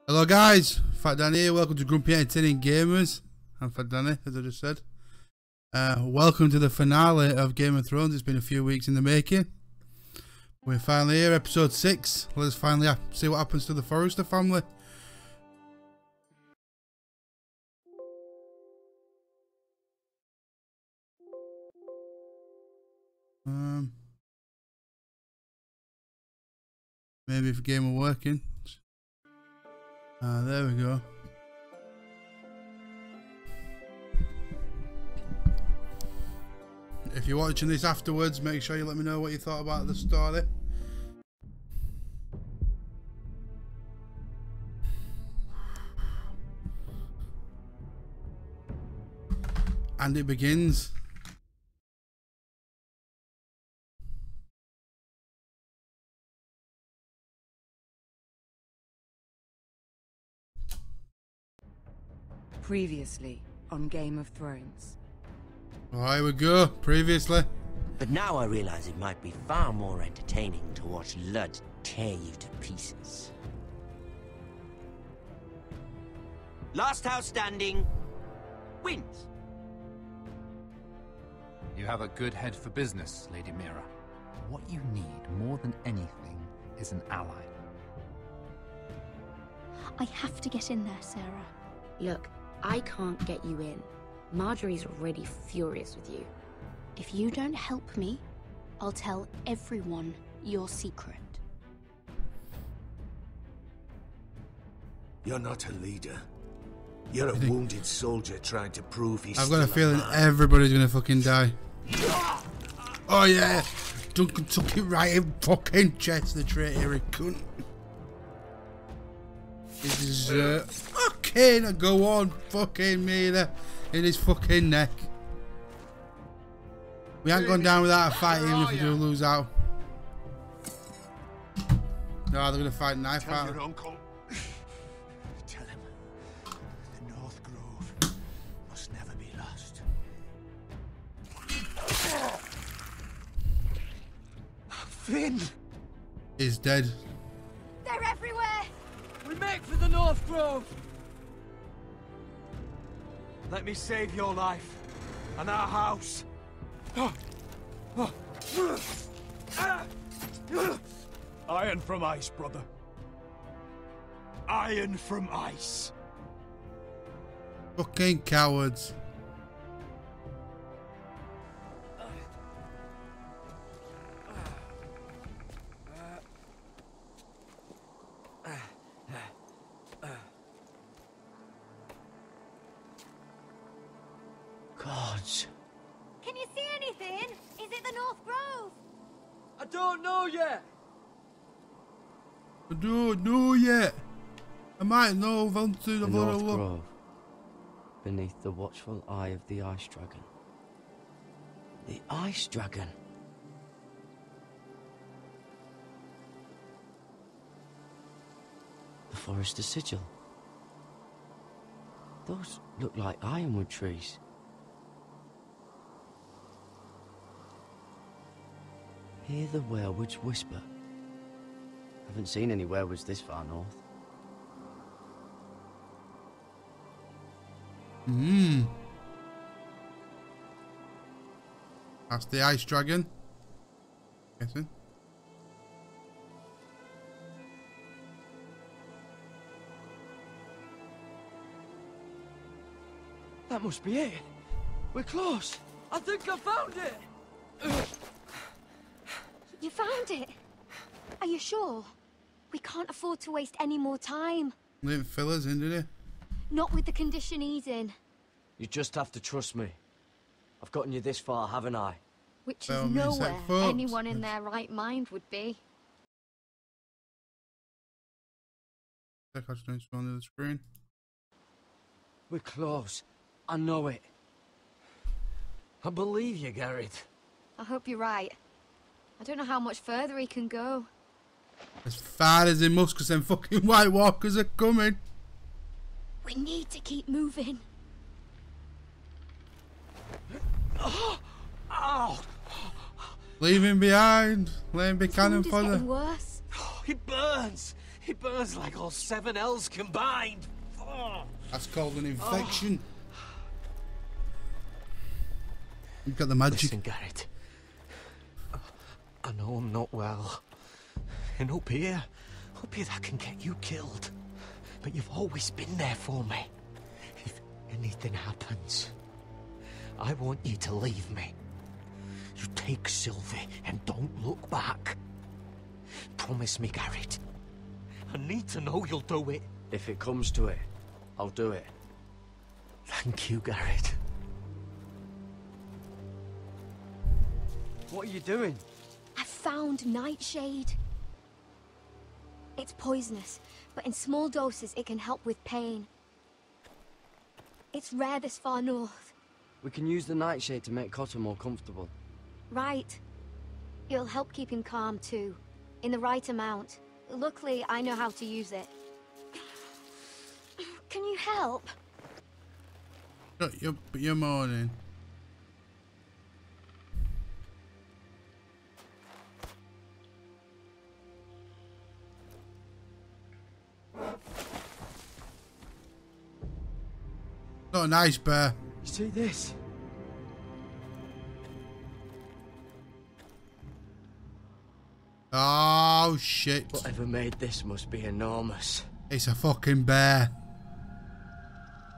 Hello guys, Fat Danny here, welcome to Grumpy Entertaining Gamers. I'm Fat Danny, as I just said. Welcome to the finale of Game of Thrones. It's been a few weeks in the making. We're finally here, episode 6. Let's finally see what happens to the Forrester family. Maybe if the game were working. There we go. If you're watching this afterwards, make sure you let me know what you thought about the story. And it begins. Previously on Game of Thrones. Oh, here we go. Previously. But now I realize it might be far more entertaining to watch Lud tear you to pieces. Last house standing wins. You have a good head for business, Lady Mira. What you need more than anything is an ally. I have to get in there, Sarah. Look, I can't get you in. Marjorie's already furious with you. If you don't help me, I'll tell everyone your secret. You're not a leader. You're a wounded soldier trying to prove he's I've got a feeling everybody's gonna fucking die. Oh yeah! Duncan took it right in fucking chest, the traitor cunt. This is okay, now go on, fucking Mira in his fucking neck. We ain't gone down without a fight, even if we do lose out. No, they're gonna fight knife out. Tell your uncle. Tell him the North Grove must never be lost. Finn He's dead. They're everywhere! We make for the North Grove! Let me save your life and our house. Iron from ice, brother. Iron from ice. Fucking cowards. Gods. Can you see anything? Is it the North Grove? I don't know yet. I don't know yet. I might know if I'm to The North Grove, beneath the watchful eye of the Ice Dragon. The Ice Dragon. The Forrester sigil. Those look like ironwood trees. Hear the werewolves whisper. Haven't seen any werewolves this far north. That's the Ice Dragon. Guessing. That must be it. We're close. I think I found it. You found it? Are you sure? We can't afford to waste any more time. Didn't fill us in, did he? Not with the condition he's in. You just have to trust me. I've gotten you this far, haven't I? Which Well, is means that nowhere folks- anyone in their right mind would be. Check out the screen. We're close. I know it. I believe you, Garrett. I hope you're right. I don't know how much further he can go. As far as he must, because them fucking White Walkers are coming. We need to keep moving. Ow! Leave him behind. Let him be His cannon wound is fodder. getting worse. It burns. It burns like all 7 L's combined. Oh. That's called an infection. You've got the magic. Listen, Garrett. I know I'm not well. And up here that can get you killed. But you've always been there for me. If anything happens, I want you to leave me. You take Sylvie and don't look back. Promise me, Garrett. I need to know you'll do it. If it comes to it, I'll do it. Thank you, Garrett. What are you doing? I found Nightshade. It's poisonous, but in small doses it can help with pain. It's rare this far north. We can use the nightshade to make Cotter more comfortable. Right. It'll help keep him calm too, in the right amount. Luckily, I know how to use it. Can you help? You're moaning. Not a nice bear. You see this? Oh shit. Whatever made this must be enormous. It's a fucking bear.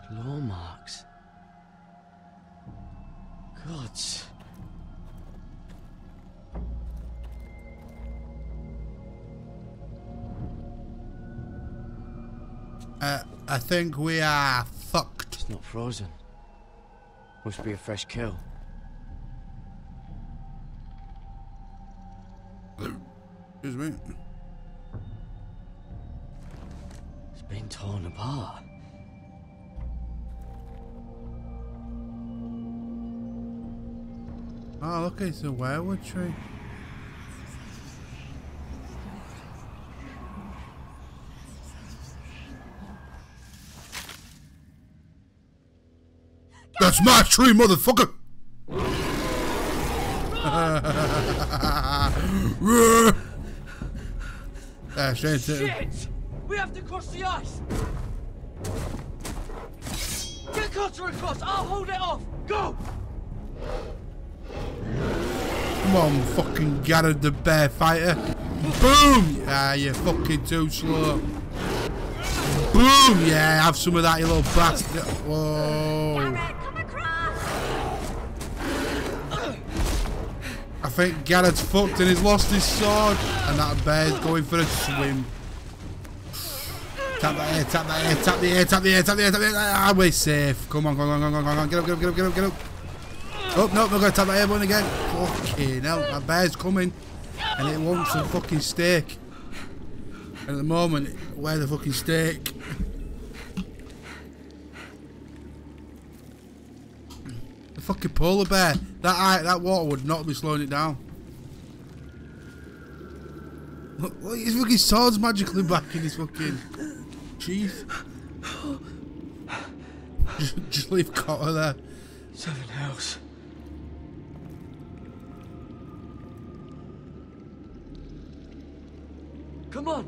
Claw marks. Gods. I think we are fucked. It's not frozen. Must be a fresh kill. Excuse me. It's been torn apart. Oh, look, it's a werewood tree. That's my tree, motherfucker! Straight to Shit! We have to cross the ice! Get Cotter across! I'll hold it off! Go! Come on, fucking Garrett the bear fighter. Boom! Ah, you're fucking too slow. Boom! Yeah, have some of that, you little bastard. Whoa. Garrett, come across! I think Garrett's fucked and he's lost his sword. And that bear's going for a swim. Tap that air, tap that air, tap the air, tap the air, tap the air, tap the air. Ah, we're safe. Come on, come on, come on, come on. Get up, get up, get up, get up, get up. Oh, no, we're going to tap that air button again. Fucking hell, that bear's coming. And it wants a fucking steak. And at the moment, where's the fucking steak? The fucking polar bear. That water would not be slowing it down. Look, his fucking sword's magically back in his fucking sheath. Just leave Cotter there. 7 L's. Come on!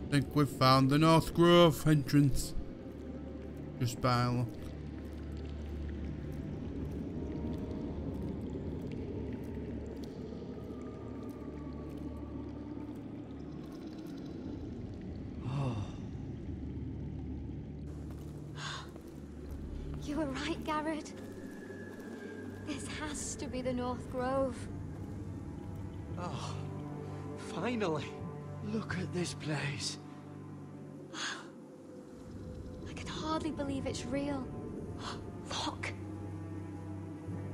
I think we've found the North Grove entrance. Just by a look. You were right, Garrett. This has to be the North Grove. Oh, finally. Look at this place. I can hardly believe it's real. Look.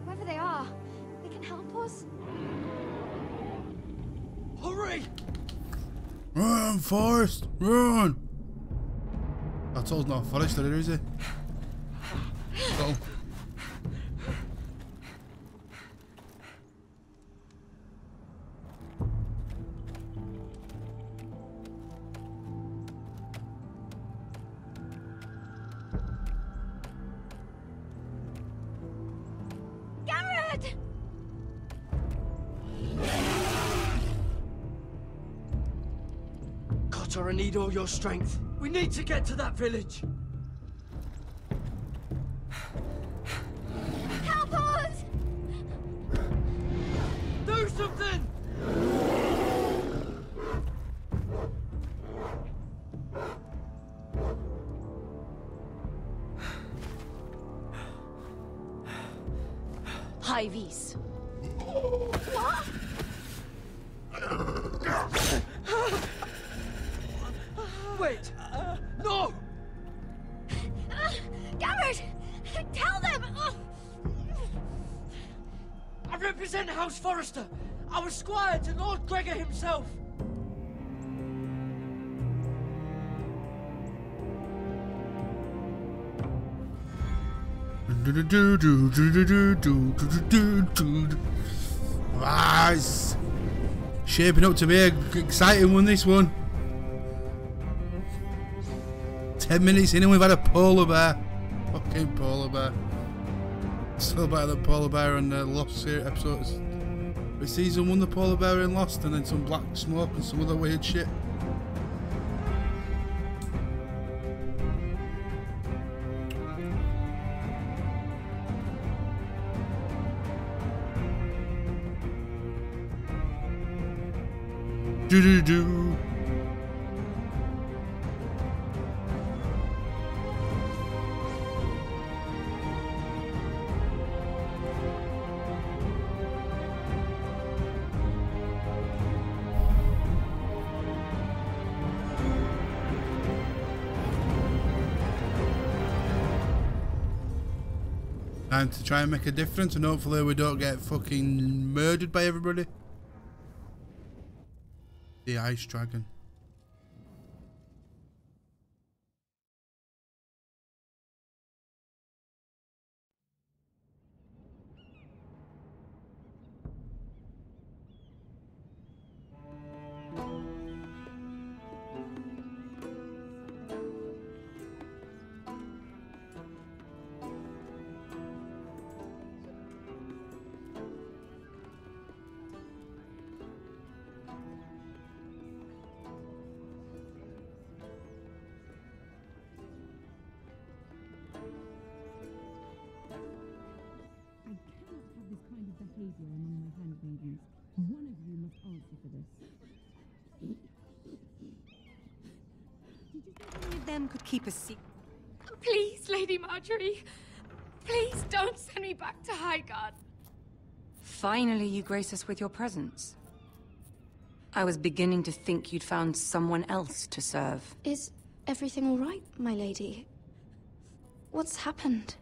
Whoever they are, they can help us. Hurry! Run, Forrest! Run! That's all not a forest there, is it? Oh. Doctor, I need all your strength. We need to get to that village. Help us! Do something! High vis. What? Wait! No! Garrett! Tell them! I represent House Forrester. I was squire to Lord Gregor himself. It's shaping up to be an exciting one, this one. 10 minutes in and we've had a polar bear. Fucking polar bear. Still better than polar bear on the Lost series episodes. But season 1 the polar bear in Lost, and then some black smoke and some other weird shit. Do. Time to try and make a difference, and hopefully we don't get fucking murdered by everybody. The ice dragon. behavior among my handmaidens. One of you must answer for this. Did you think any of them could keep a secret? Please, Lady Marjorie. Please don't send me back to Highgarden. Finally, you grace us with your presence. I was beginning to think you'd found someone else to serve. Is everything all right, my lady? What's happened?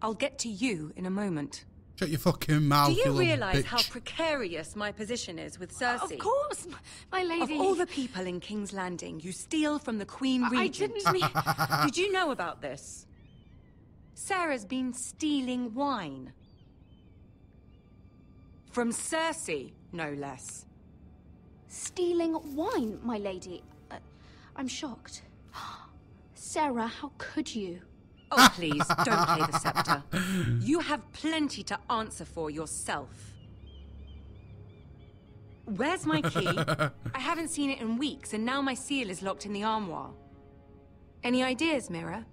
I'll get to you in a moment. Shut your fucking mouth, Do you little realize bitch. how precarious my position is with Cersei? Of course, my lady. Of all the people in King's Landing, you steal from the Queen Regent. I didn't Did you know about this? Sarah's been stealing wine. From Cersei, no less. Stealing wine, my lady? I'm shocked. Sarah, how could you? Oh, please, don't play the scepter. You have plenty to answer for yourself. Where's my key? I haven't seen it in weeks, and now my seal is locked in the armoire. Any ideas, Mira?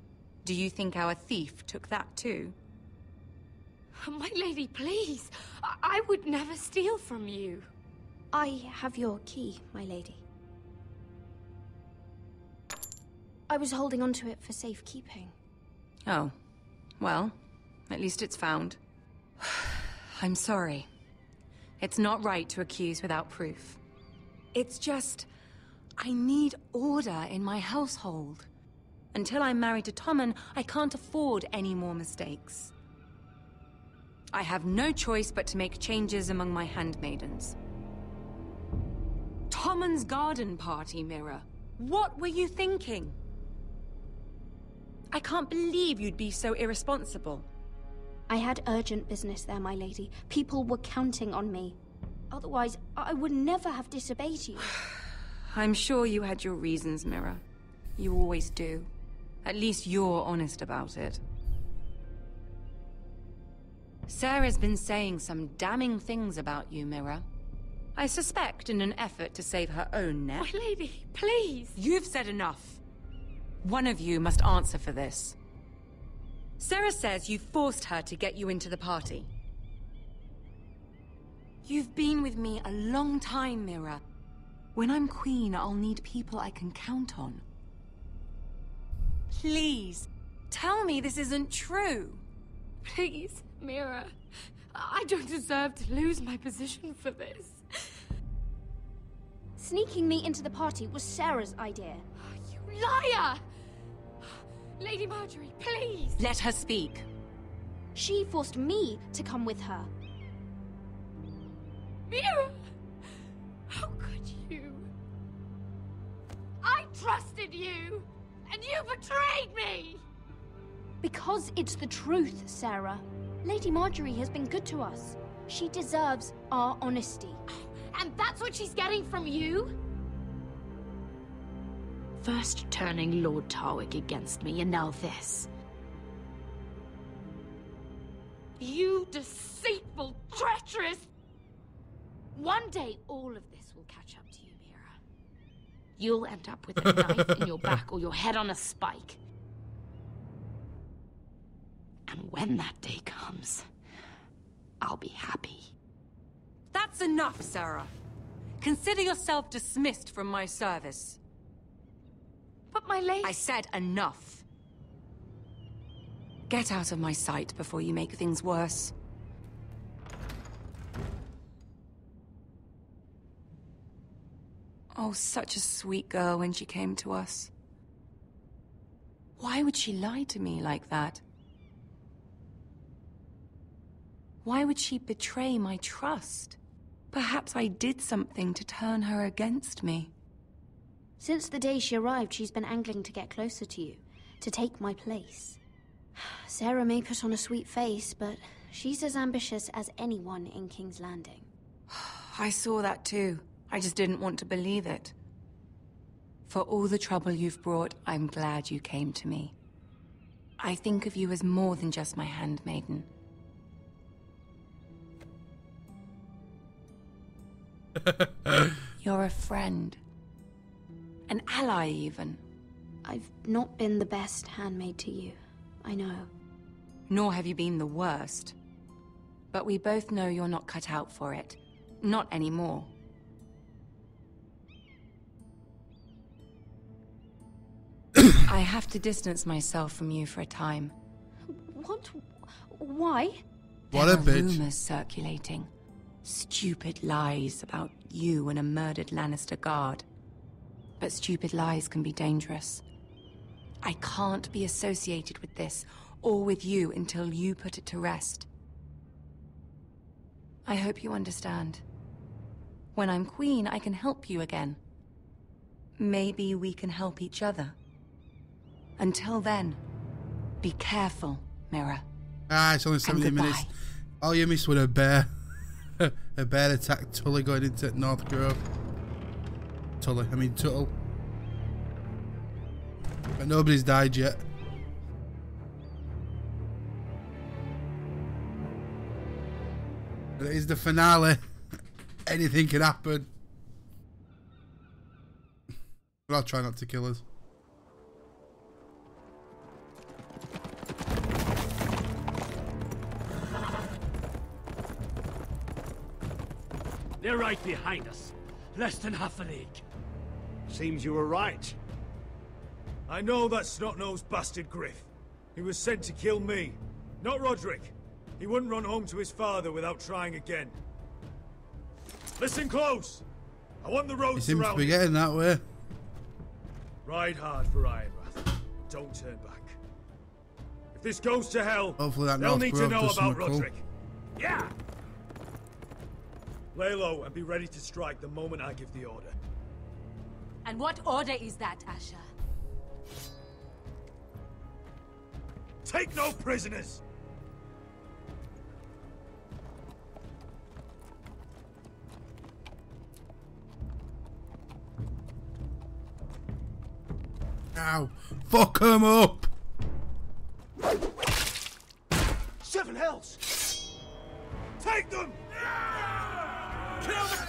Do you think our thief took that too? My lady, please. I would never steal from you. I have your key, my lady. I was holding onto it for safekeeping. Oh, well, at least it's found. I'm sorry. It's not right to accuse without proof. It's just, I need order in my household. Until I'm married to Tommen, I can't afford any more mistakes. I have no choice but to make changes among my handmaidens. Tommen's garden party, Mira. What were you thinking? I can't believe you'd be so irresponsible. I had urgent business there, my lady. People were counting on me. Otherwise, I would never have disobeyed you. I'm sure you had your reasons, Mira. You always do. At least you're honest about it. Sarah's been saying some damning things about you, Mira. I suspect in an effort to save her own neck. My lady, please! You've said enough. One of you must answer for this. Sarah says you forced her to get you into the party. You've been with me a long time, Mira. When I'm queen, I'll need people I can count on. Please, tell me this isn't true. Please, Mira. I don't deserve to lose my position for this. Sneaking me into the party was Sarah's idea. You liar! Lady Marjorie, please! Let her speak. She forced me to come with her. Mira! How could you? I trusted you, and you betrayed me! Because it's the truth, Sarah. Lady Marjorie has been good to us. She deserves our honesty. And that's what she's getting from you? First turning Lord Tarwick against me, and now this. You deceitful, treacherous... One day, all of this will catch up to you, Mira. You'll end up with a knife in your back or your head on a spike. And when that day comes, I'll be happy. That's enough, Sarah. Consider yourself dismissed from my service. But my lady... I said enough. Get out of my sight before you make things worse. Oh, such a sweet girl when she came to us. Why would she lie to me like that? Why would she betray my trust? Perhaps I did something to turn her against me. Since the day she arrived, she's been angling to get closer to you, to take my place. Sarah may put on a sweet face, but she's as ambitious as anyone in King's Landing. I saw that too. I just didn't want to believe it. For all the trouble you've brought, I'm glad you came to me. I think of you as more than just my handmaiden. You're a friend. An ally, even. I've not been the best handmaid to you, I know. Nor have you been the worst. But we both know you're not cut out for it. Not anymore. I have to distance myself from you for a time. What? Why? What There a are bitch. rumors circulating. Stupid lies about you and a murdered Lannister guard. But stupid lies can be dangerous. I can't be associated with this, or with you, until you put it to rest. I hope you understand. When I'm queen, I can help you again. Maybe we can help each other. Until then, be careful, Mira. Ah, it's only 70 goodbye. minutes. All you missed was a bear. A bear attacked Tully going into North Grove. Tuttle. But nobody's died yet. But it is the finale. Anything can happen. But I'll try not to kill us. They're right behind us. Less than half a league. Seems you were right. I know that snot-nosed bastard Griff. He was sent to kill me, not Roderick. He wouldn't run home to his father without trying again. Listen close! I want the road He seems to surrounded. be getting that way. Ride hard for Ironrath. Don't turn back. If this goes to hell, Hopefully that they'll North need to Grove know does about something cool. Roderick. Yeah! Lay low and be ready to strike the moment I give the order. And what order is that, Asher? Take no prisoners! Ow. Fuck him up! Seven hells! Take them! Kill the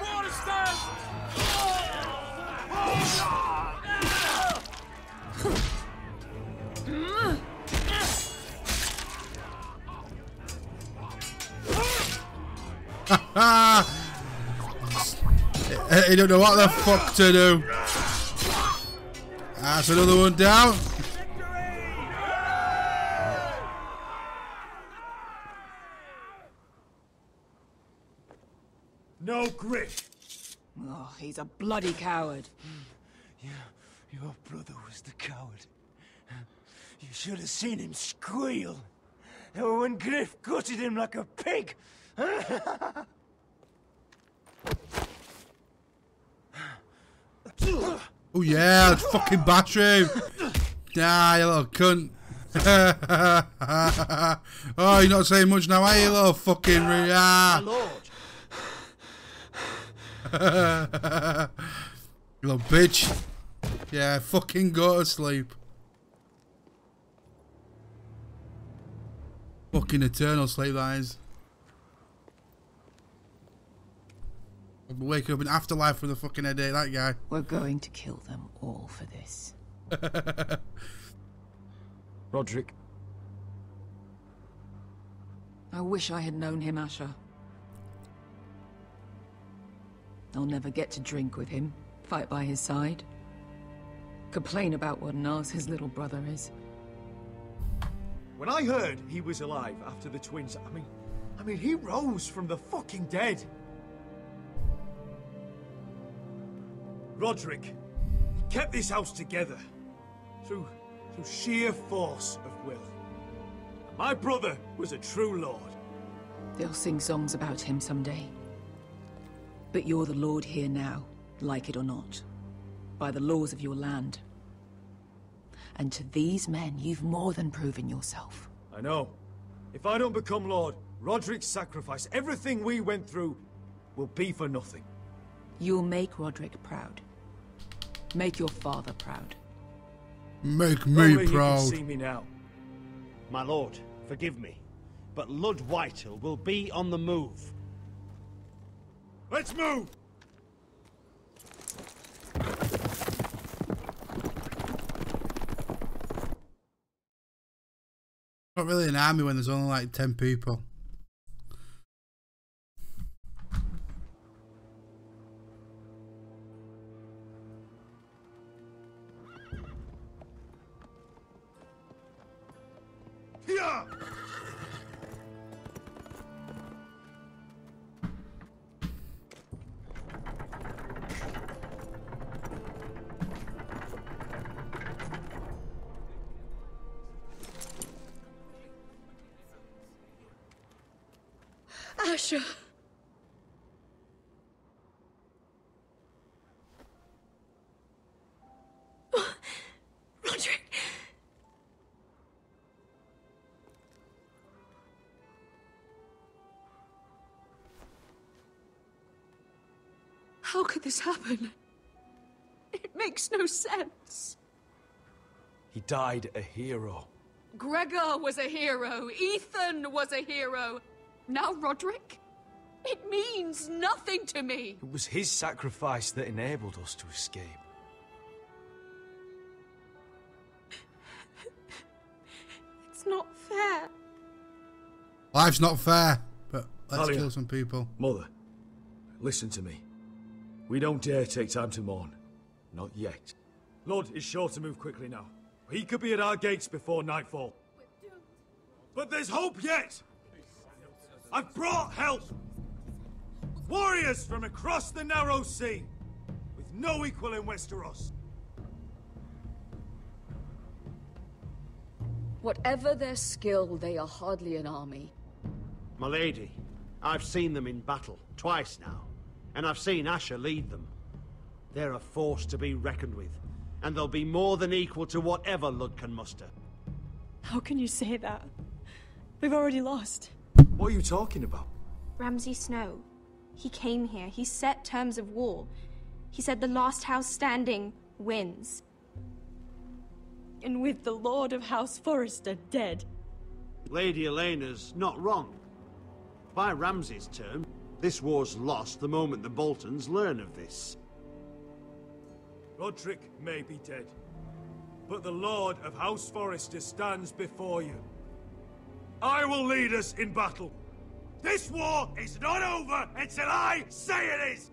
He don't know what the fuck to do. That's another one down. No Griff. Oh, he's a bloody coward. Yeah, your brother was the coward. You should have seen him squeal when Griff gutted him like a pig. Oh yeah, let's fucking batter him. Nah, you little cunt. Oh, you're not saying much now, are you, little fucking... My lord. You little bitch. Yeah, fucking go to sleep. Fucking eternal sleep, that is. I'll be waking up in afterlife with a fucking headache, that guy. We're going to kill them all for this. Roderick. I wish I had known him, Asher. I'll never get to drink with him, fight by his side, complain about what an arse his little brother is. When I heard he was alive after the twins, I mean, he rose from the fucking dead. Roderick, he kept this house together through sheer force of will. My brother was a true lord. They'll sing songs about him someday. But you're the lord here now, like it or not, by the laws of your land. And to these men, you've more than proven yourself. I know. If I don't become lord, Roderick's sacrifice, everything we went through, will be for nothing. You'll make Roderick proud. Make your father proud. Make me Only proud. He can see me now. My lord, forgive me, but Lud Whitehill will be on the move. Let's move! Not really an army when there's only like 10 people. Yeah! Asher. Roderick. How could this happen? It makes no sense. He died a hero. Gregor was a hero. Ethan was a hero. Now Roderick? It means nothing to me. It was his sacrifice that enabled us to escape. It's not fair. Life's not fair, but let's Talia, kill some people. Mother, listen to me. We don't dare take time to mourn. Not yet. Lord is sure to move quickly now. He could be at our gates before nightfall. But there's hope yet! I've brought help! Warriors from across the narrow sea, with no equal in Westeros. Whatever their skill, they are hardly an army. My lady, I've seen them in battle, twice now, and I've seen Asher lead them. They're a force to be reckoned with, and they'll be more than equal to whatever Lud can muster. How can you say that? We've already lost. What are you talking about? Ramsay Snow. He came here. He set terms of war. He said the last house standing wins. And with the Lord of House Forrester dead. Lady Elena's not wrong. By Ramsay's term, This war's lost the moment the Boltons learn of this. Roderick may be dead, but the Lord of House Forrester stands before you. I will lead us in battle. This war is not over until I say it is!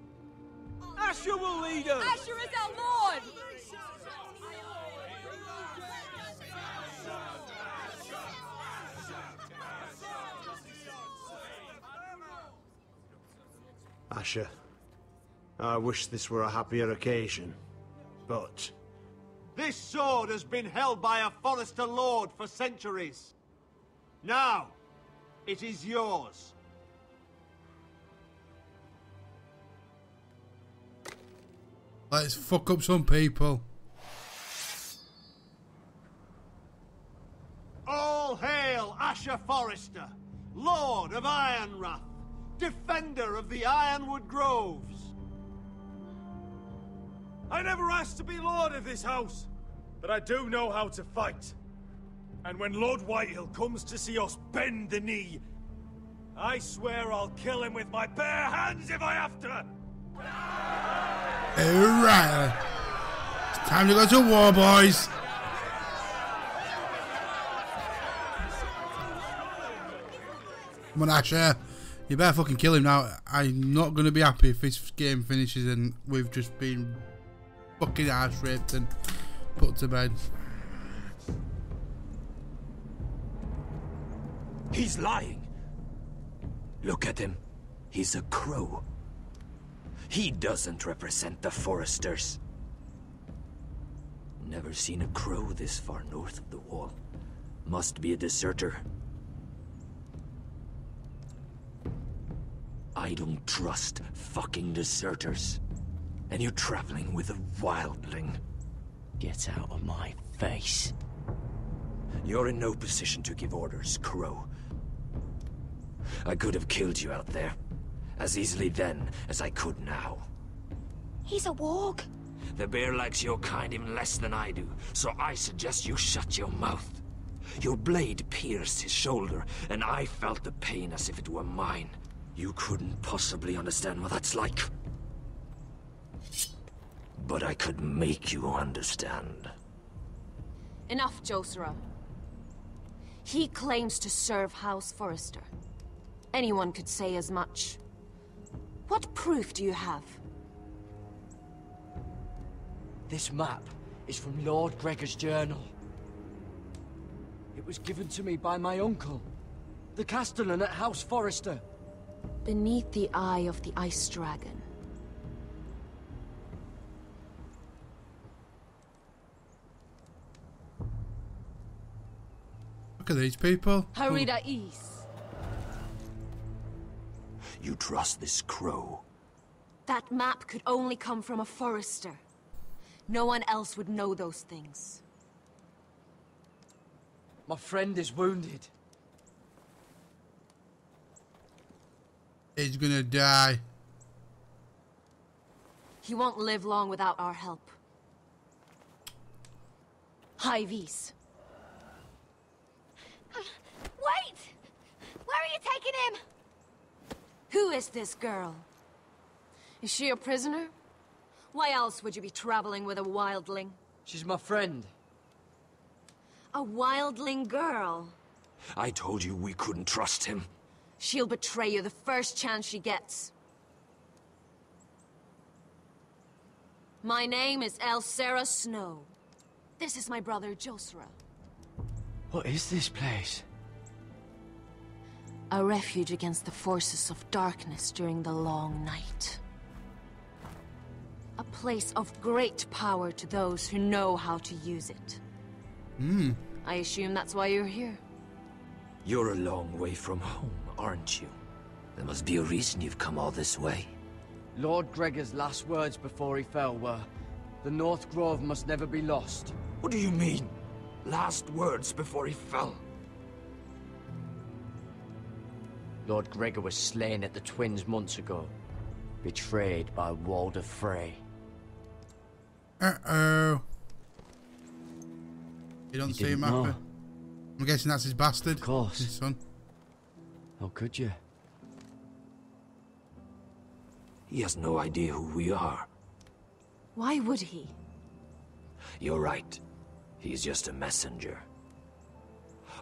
Asher will lead us! Asher is our lord! Asher, I wish this were a happier occasion, but... This sword has been held by a Forrester Lord for centuries. Now, it is yours. Let's fuck up some people. All hail Asher Forrester, Lord of Ironrath, defender of the Ironwood Groves. I never asked to be lord of this house, but I do know how to fight. And when Lord Whitehill comes to see us bend the knee, I swear I'll kill him with my bare hands if I have to! Alright. It's time to go to war, boys. Come on, Asher. You better fucking kill him now. I'm not going to be happy if this game finishes and we've just been fucking ass raped and put to bed. He's lying. Look at him. He's a crow. He doesn't represent the Foresters. Never seen a crow this far north of the wall. Must be a deserter. I don't trust fucking deserters. And you're traveling with a wildling. Get out of my face. You're in no position to give orders, Crow. I could have killed you out there. As easily then as I could now. He's a warg. The bear likes your kind even less than I do, so I suggest you shut your mouth. Your blade pierced his shoulder, and I felt the pain as if it were mine. You couldn't possibly understand what that's like. But I could make you understand. Enough, Josera. He claims to serve House Forrester. Anyone could say as much. What proof do you have? This map is from Lord Gregor's journal. It was given to me by my uncle, the Castellan at House Forrester. Beneath the eye of the Ice Dragon. Look at these people. Harida East. You trust this crow? That map could only come from a Forrester. No one else would know those things. My friend is wounded. He's gonna die. He won't live long without our help. Hyvis. Wait! Where are you taking him? Who is this girl? Is she a prisoner? Why else would you be traveling with a wildling? She's my friend. A wildling girl? I told you we couldn't trust him. She'll betray you the first chance she gets. My name is Elsera Snow. This is my brother, Josera. What is this place? A refuge against the forces of darkness during the long night. A place of great power to those who know how to use it. I assume that's why you're here. You're a long way from home, aren't you? There must be a reason you've come all this way. Lord Gregor's last words before he fell were, "The North Grove must never be lost." What do you mean? Last words before he fell? Lord Gregor was slain at the Twins months ago. Betrayed by Walder Frey. Uh-oh. You don't see him know. happy. I'm guessing that's his bastard. Of course. His son. How could you? He has no idea who we are. Why would he? You're right. He's just a messenger.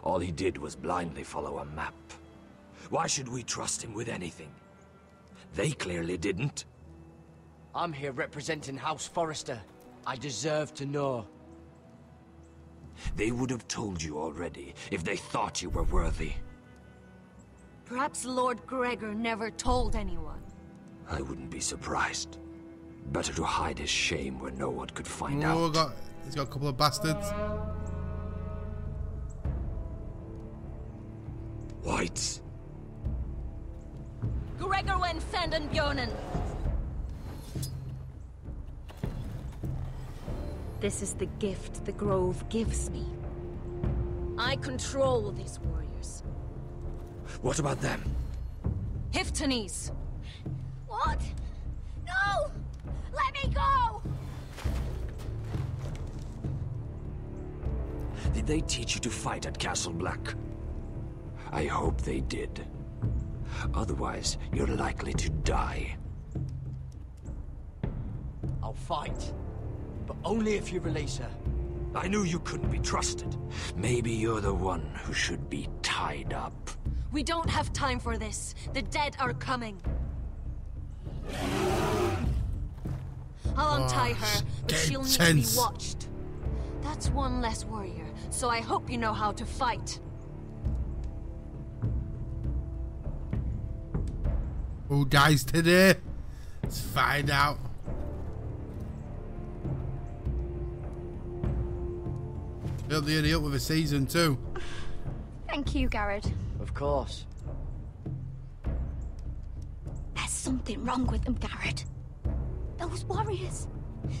All he did was blindly follow a map. Why should we trust him with anything? They clearly didn't. I'm here representing House Forrester. I deserve to know. They would have told you already, if they thought you were worthy. Perhaps Lord Gregor never told anyone. I wouldn't be surprised. Better to hide his shame where no one could find Oh, out. he's got a couple of bastards. Whites. Gregor went senden Björnen. This is the gift the Grove gives me. I control these warriors. What about them? Hiftanes. What? No! Let me go! Did they teach you to fight at Castle Black? I hope they did. Otherwise, you're likely to die. I'll fight. But only if you release her. I knew you couldn't be trusted. Maybe you're the one who should be tied up. We don't have time for this. The dead are coming. I'll untie her, but she'll need to be watched. That's one less warrior, so I hope you know how to fight. Who dies today? Let's find out. Built the idiot with a season 2. Thank you, Garrett. Of course. There's something wrong with them, Garrett. Those warriors.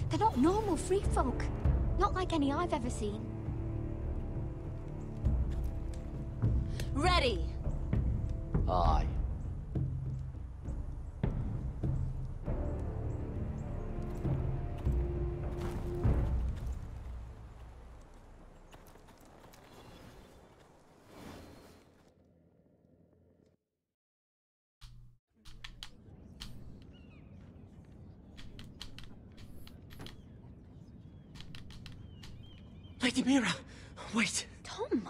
They're not normal free folk. Not like any I've ever seen. Ready. Aye. Lady Mira, wait. Tom,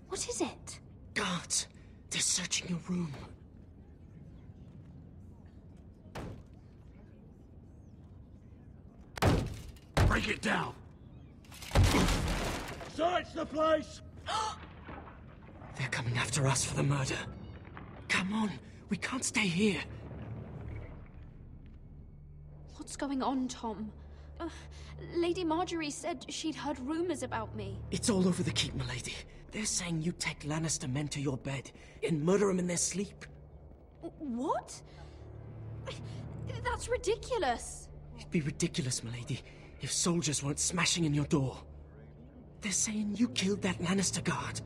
what is it? Guards, they're searching your room. Break it down! Search the place! They're coming after us for the murder. Come on, we can't stay here. What's going on, Tom? Lady Marjorie said she'd heard rumors about me. It's all over the keep, milady. They're saying you take Lannister men to your bed and murder them in their sleep. What? That's ridiculous. It'd be ridiculous, milady, if soldiers weren't smashing in your door. They're saying you killed that Lannister guard.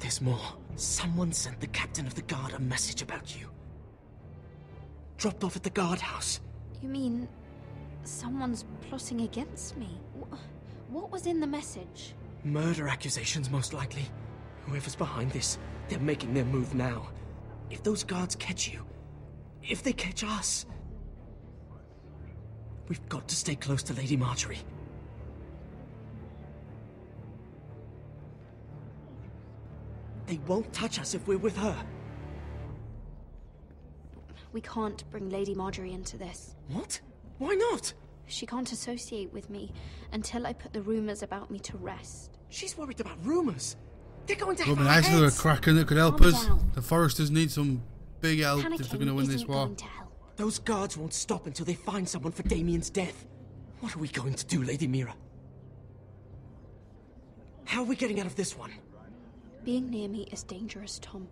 There's more. Someone sent the captain of the guard a message about you. Dropped off at the guardhouse. You mean someone's plotting against me? What was in the message? Murder accusations, most likely. Whoever's behind this, they're making their move now. If those guards catch you, if they catch us, we've got to stay close to Lady Marjorie. They won't touch us if we're with her. We can't bring Lady Marjorie into this. What? Why not? She can't associate with me until I put the rumors about me to rest. She's worried about rumors. They're going to It would have be our nice if there were a heads. Kraken that could help Calm us. down. The Foresters need some big help if they're going to win this Isn't war. going to help. Those guards won't stop until they find someone for Damien's death. What are we going to do, Lady Mira? How are we getting out of this one? Being near me is dangerous, Tom.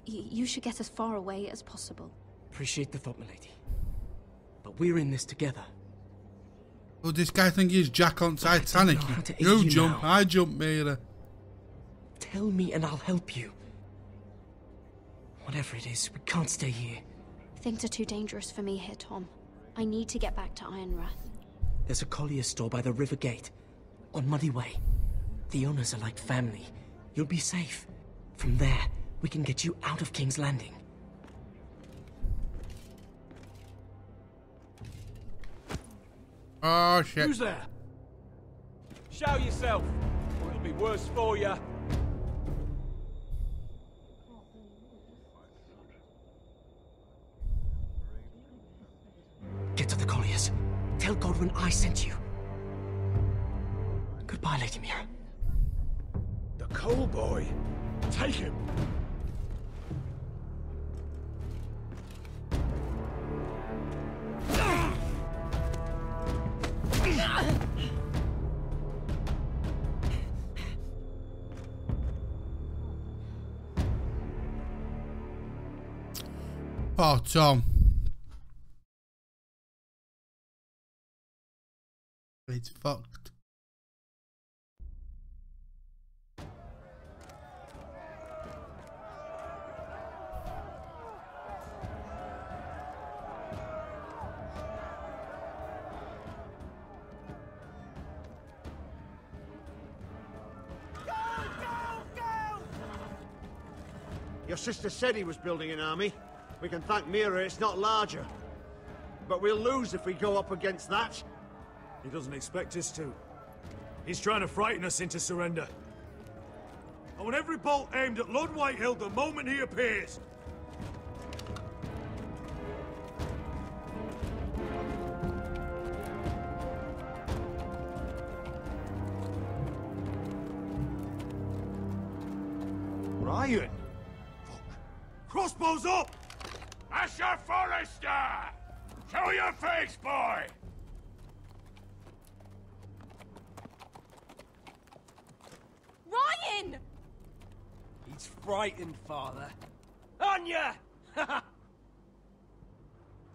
You should get as far away as possible. Appreciate the thought, milady. But we're in this together. Oh, this guy think he's Jack on Titanic. know how to aid You you jump, now. I jump, Mira. Tell me and I'll help you. Whatever it is, we can't stay here. Things are too dangerous for me here, Tom. I need to get back to Ironrath. There's a collier's store by the river gate. On Muddy Way. The owners are like family. You'll be safe. From there, we can get you out of King's Landing. Oh shit. Who's there? Show yourself, or it'll be worse for you. Get to the colliers. Tell Godwin I sent you. Goodbye, Lady Mira. The coal boy. Take him. Oh, Tom. It's fucked. Your sister said he was building an army. We can thank Mira it's not larger. But we'll lose if we go up against that. He doesn't expect us to. He's trying to frighten us into surrender. I want every bolt aimed at Lord Whitehill the moment he appears. Ryan! Fuck. Crossbows up! Asher Forrester! Show your face, boy! Ryan! He's frightened, Father. Anya!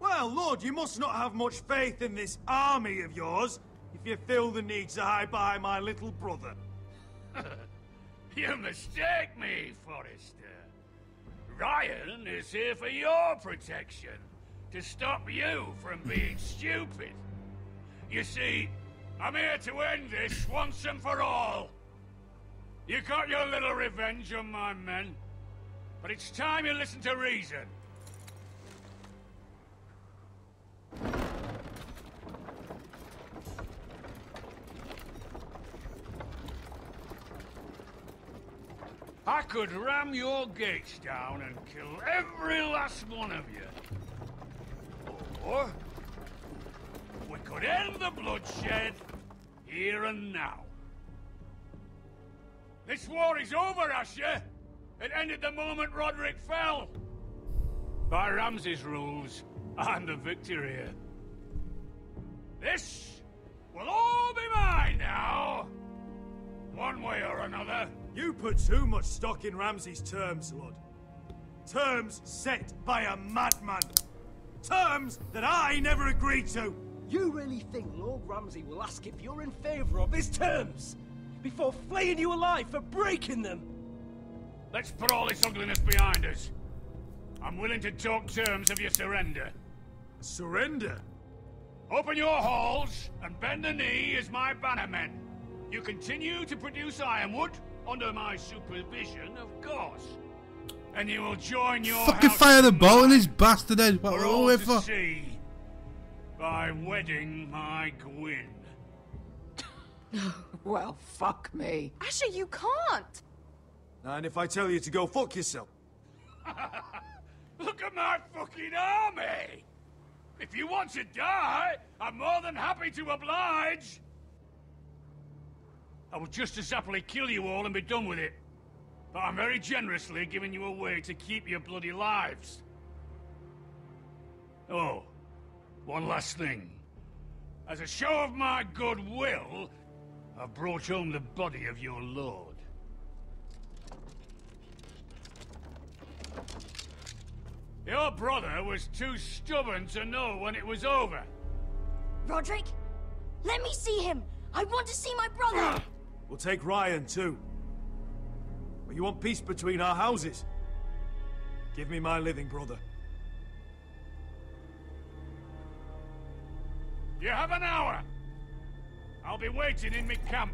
Well, Lord, you must not have much faith in this army of yours if you feel the need to hide behind my little brother. You mistake me, Forrester. Ryan is here for your protection, to stop you from being stupid. You see, I'm here to end this once and for all. You got your little revenge on my men, but it's time you listen to reason. I could ram your gates down and kill every last one of you. Or we could end the bloodshed here and now. This war is over, Asher. It ended the moment Roderick fell. By Ramsay's rules, I'm the victor here. This will all be mine now. One way or another. You put too much stock in Ramsay's terms, Lord. Terms set by a madman. Terms that I never agreed to. You really think Lord Ramsay will ask if you're in favor of his terms before flaying you alive for breaking them? Let's put all this ugliness behind us. I'm willing to talk terms of your surrender. Surrender? Open your halls and bend the knee as my bannermen. You continue to produce ironwood under my supervision, of course. And you will join your fucking house fire the boat in his bastard head. What for are we all waiting to for? see by wedding my Gwyn. Well, fuck me. Asher, you can't! And if I tell you to go fuck yourself? Look at my fucking army! If you want to die, I'm more than happy to oblige. I would just as happily kill you all and be done with it. But I'm very generously giving you a way to keep your bloody lives. Oh, one last thing. As a show of my goodwill, I've brought home the body of your lord. Your brother was too stubborn to know when it was over. Roderick, let me see him. I want to see my brother. We'll take Ryan too. But you want peace between our houses? Give me my living brother. You have an hour. I'll be waiting in my camp.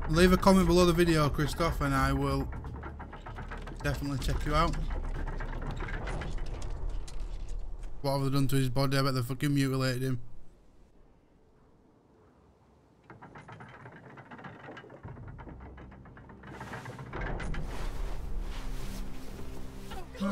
leave a comment below the video, Christoph, and I will definitely check you out. What have they done to his body? I bet they fucking mutilated him. No!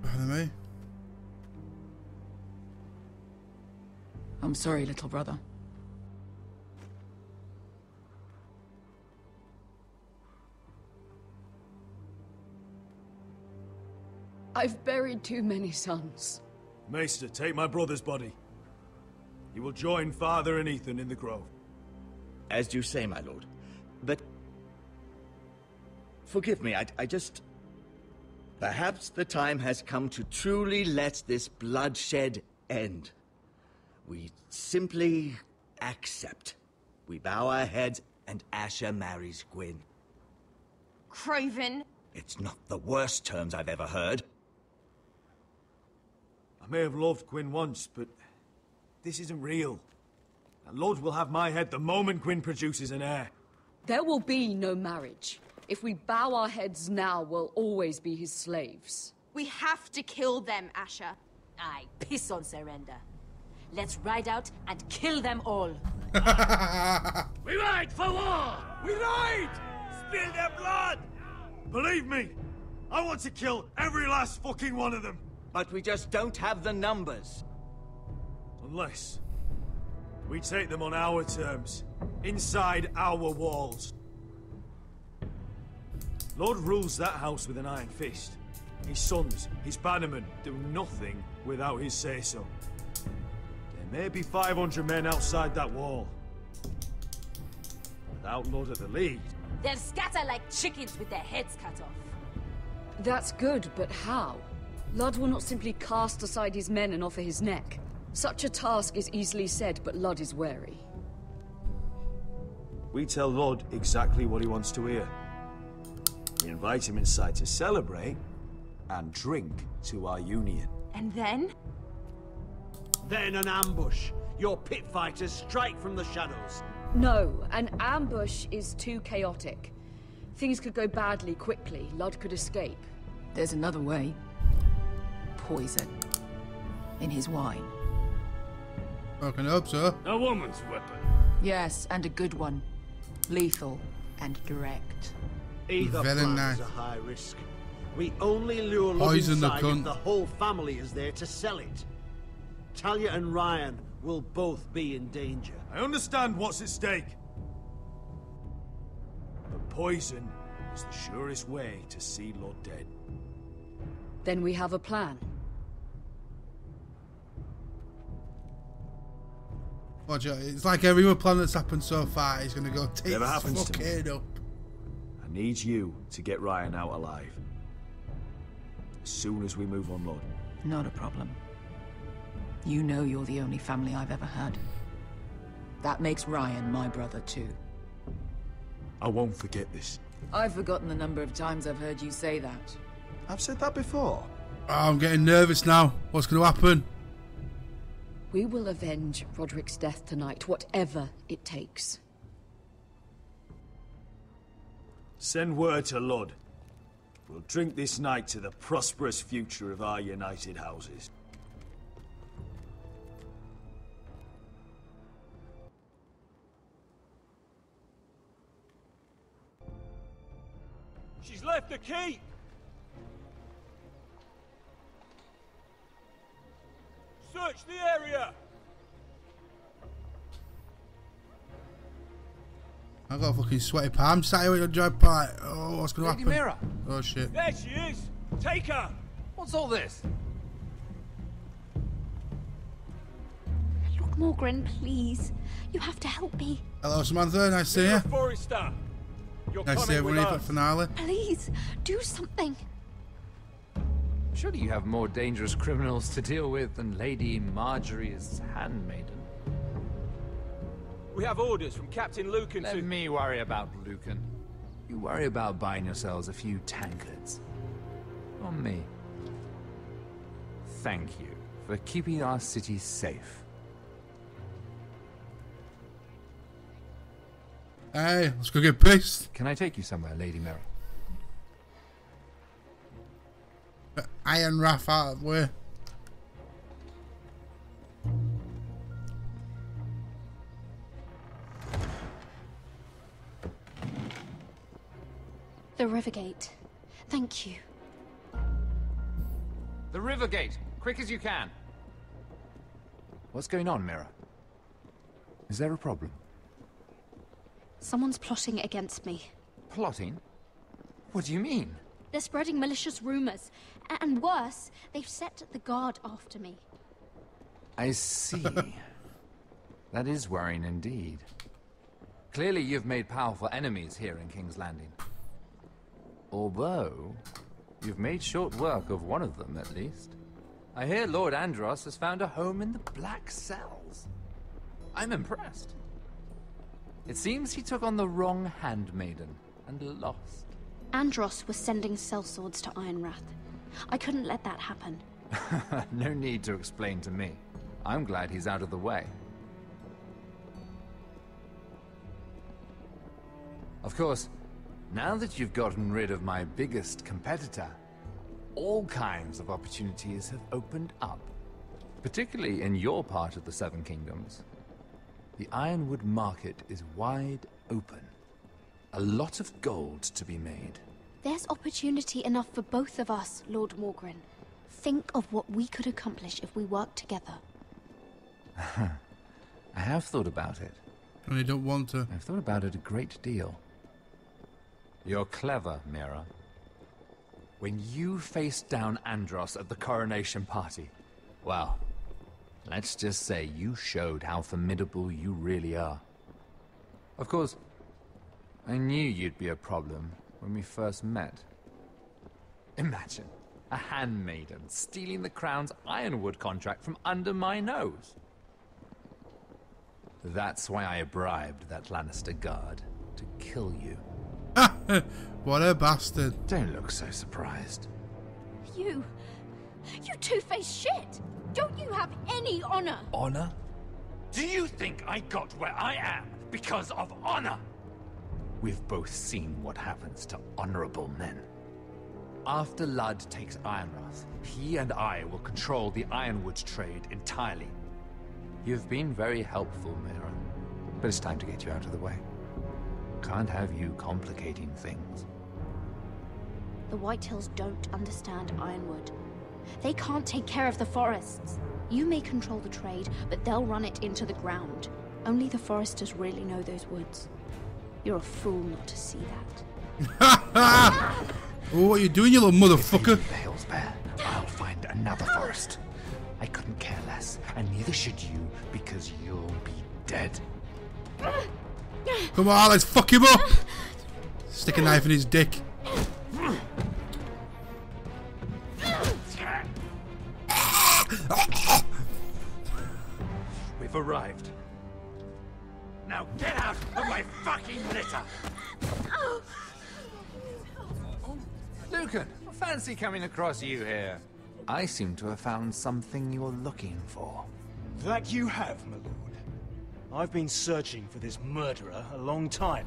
Pardon me? I'm sorry, little brother. I've buried too many sons. Maester, take my brother's body. You will join Father and Ethan in the grove. As you say, my lord. But... forgive me, I just... Perhaps the time has come to truly let this bloodshed end. We simply accept. We bow our heads and Asher marries Gwyn. Craven! It's not the worst terms I've ever heard. I may have loved Gwyn once, but this isn't real. And Lord will have my head the moment Gwyn produces an heir. There will be no marriage. If we bow our heads now, we'll always be his slaves. We have to kill them, Asher. Aye, piss on surrender. Let's ride out and kill them all. We ride for war! We ride! Spill their blood! Believe me, I want to kill every last fucking one of them. But we just don't have the numbers. Unless we take them on our terms, inside our walls. Lord rules that house with an iron fist. His sons, his bannermen, do nothing without his say-so. There may be 500 men outside that wall. Without Lord at the lead... They'll scatter like chickens with their heads cut off. That's good, but how? Ludd will not simply cast aside his men and offer his neck. Such a task is easily said, but Ludd is wary. We tell Lord exactly what he wants to hear. We invite him inside to celebrate and drink to our union. And then? Then an ambush. Your pit fighters strike from the shadows. No, an ambush is too chaotic. Things could go badly quickly. Ludd could escape. There's another way. Poison. In his wine. I can hope so. A woman's weapon. Yes, and a good one. Lethal and direct. Either Very plan nice. is a high risk. We only lure Lud Poison the inside cunt. if the whole family is there to sell it. Talia and Ryan will both be in danger. I understand what's at stake. But poison is the surest way to see Lord dead. Then we have a plan. Watch out, it's like every other plan that's happened so far, he's gonna go take Never his happens to fucking me. head up. I need you to get Ryan out alive. As soon as we move on, Lord. Not a problem. You know you're the only family I've ever had. That makes Ryan my brother too. I won't forget this. I've forgotten the number of times I've heard you say that. I've said that before. Oh, I'm getting nervous now. What's gonna happen? We will avenge Roderick's death tonight, whatever it takes. Send word to Lud. We'll drink this night to the prosperous future of our united houses. She's left the keep! Search the area! I got a fucking sweaty palm sat here with a dry pipe. Oh, what's gonna Lady happen? Mira. Oh shit. There she is! Take her! What's all this? Look, Morgren, please. You have to help me. Hello Samantha, nice to see you. Forrester! You're Nice to see coming everyone with here for us. finale. Please, do something. Surely you have more dangerous criminals to deal with than Lady Marjorie's handmaiden. We have orders from Captain Lucan Let to... me worry about Lucan. You worry about buying yourselves a few tankards. On me. Thank you for keeping our city safe. Hey, let's go get pissed. Can I take you somewhere, Lady Mira? Iron Wrath out of the way. The Rivergate. Thank you. The Rivergate! Quick as you can! What's going on, Mira? Is there a problem? Someone's plotting against me. Plotting? What do you mean? They're spreading malicious rumors. And worse, they've set the guard after me. I see. That is worrying indeed. Clearly you've made powerful enemies here in King's Landing. Although, you've made short work of one of them, at least. I hear Lord Andros has found a home in the Black Cells. I'm impressed. It seems he took on the wrong handmaiden and lost. Andros was sending sellswords to Ironwrath. I couldn't let that happen. No need to explain to me. I'm glad he's out of the way. Of course, now that you've gotten rid of my biggest competitor, all kinds of opportunities have opened up. Particularly in your part of the Seven Kingdoms. The Ironwood market is wide open. A lot of gold to be made. There's opportunity enough for both of us, Lord Morgren. Think of what we could accomplish if we worked together. I have thought about it. And I don't want to. I've thought about it a great deal. You're clever, Mira. When you faced down Andros at the coronation party, well, let's just say you showed how formidable you really are. Of course, I knew you'd be a problem when we first met. Imagine a handmaiden stealing the crown's Ironwood contract from under my nose. That's why I bribed that Lannister guard to kill you. What a bastard. Don't look so surprised. You two-faced shit! Don't you have any honor? Honor? Do you think I got where I am because of honor? We've both seen what happens to honorable men. After Ludd takes Ironwrath, he and I will control the Ironwood trade entirely. You've been very helpful, Mira, but it's time to get you out of the way. Can't have you complicating things. The Whitehills don't understand Ironwood. They can't take care of the forests. You may control the trade, but they'll run it into the ground. Only the foresters really know those woods. You're a fool not to see that. Oh, what are you doing, you little motherfucker? The hills bare. I'll find another forest. I couldn't care less, and neither should you, because you'll be dead. Come on, let's fuck him up! Stick a knife in his dick. We've arrived. Now get out of my fucking litter! Lucan, fancy coming across you here. I seem to have found something you're looking for. That you have, my lord. I've been searching for this murderer a long time.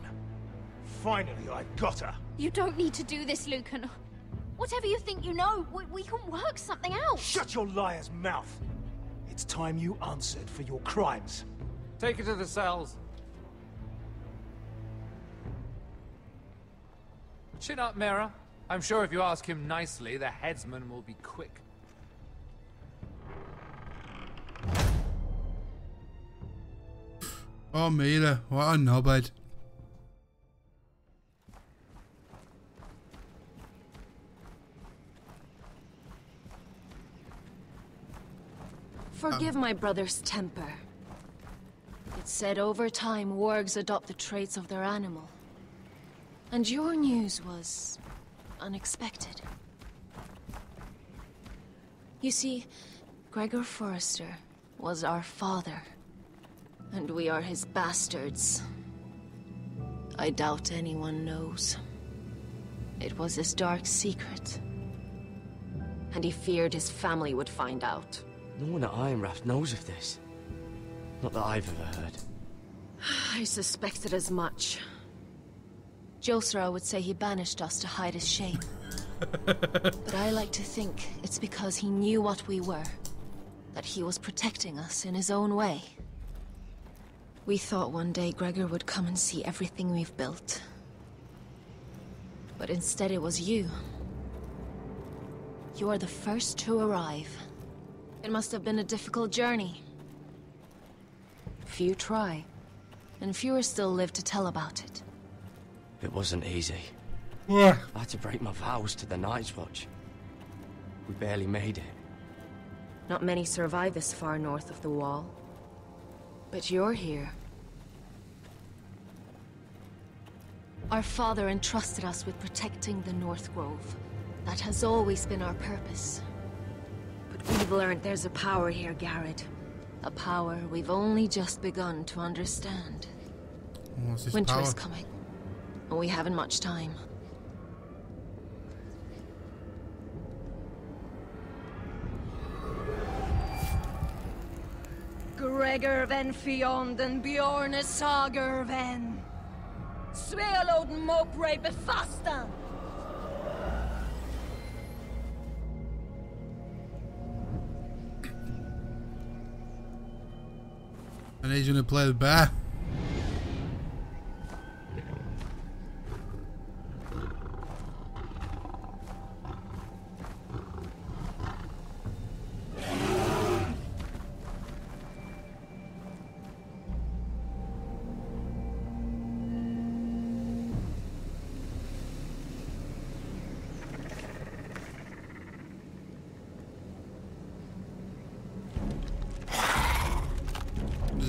Finally, I got her. You don't need to do this, Lucan. Whatever you think you know, we can work something out. Shut your liar's mouth. It's time you answered for your crimes. Take her to the cells. Chin up, Mira. I'm sure if you ask him nicely, the headsman will be quick. Oh, Mira, what a knobhead. Forgive my brother's temper. It's said over time wargs adopt the traits of their animal. And your news was unexpected. You see, Gregor Forrester was our father, and we are his bastards. I doubt anyone knows. It was his dark secret. And he feared his family would find out. No one at Ironraft knows of this. Not that I've ever heard. I suspected as much. Josra would say he banished us to hide his shame. But I like to think it's because he knew what we were. That he was protecting us in his own way. We thought one day Gregor would come and see everything we've built. But instead it was you. You are the first to arrive. It must have been a difficult journey. Few try, and fewer still live to tell about it. It wasn't easy. Yeah. I had to break my vows to the Night's Watch. We barely made it. Not many survive this far north of the Wall. But you're here. Our father entrusted us with protecting the North Grove. That has always been our purpose. But we've learned there's a power here, Garrett. A power we've only just begun to understand. What's this Winter power? is coming, and we haven't much time. Gregor ven Fjond and Bjorn Sager ven. Svealoden Mopre befastan. And he's gonna play the bear.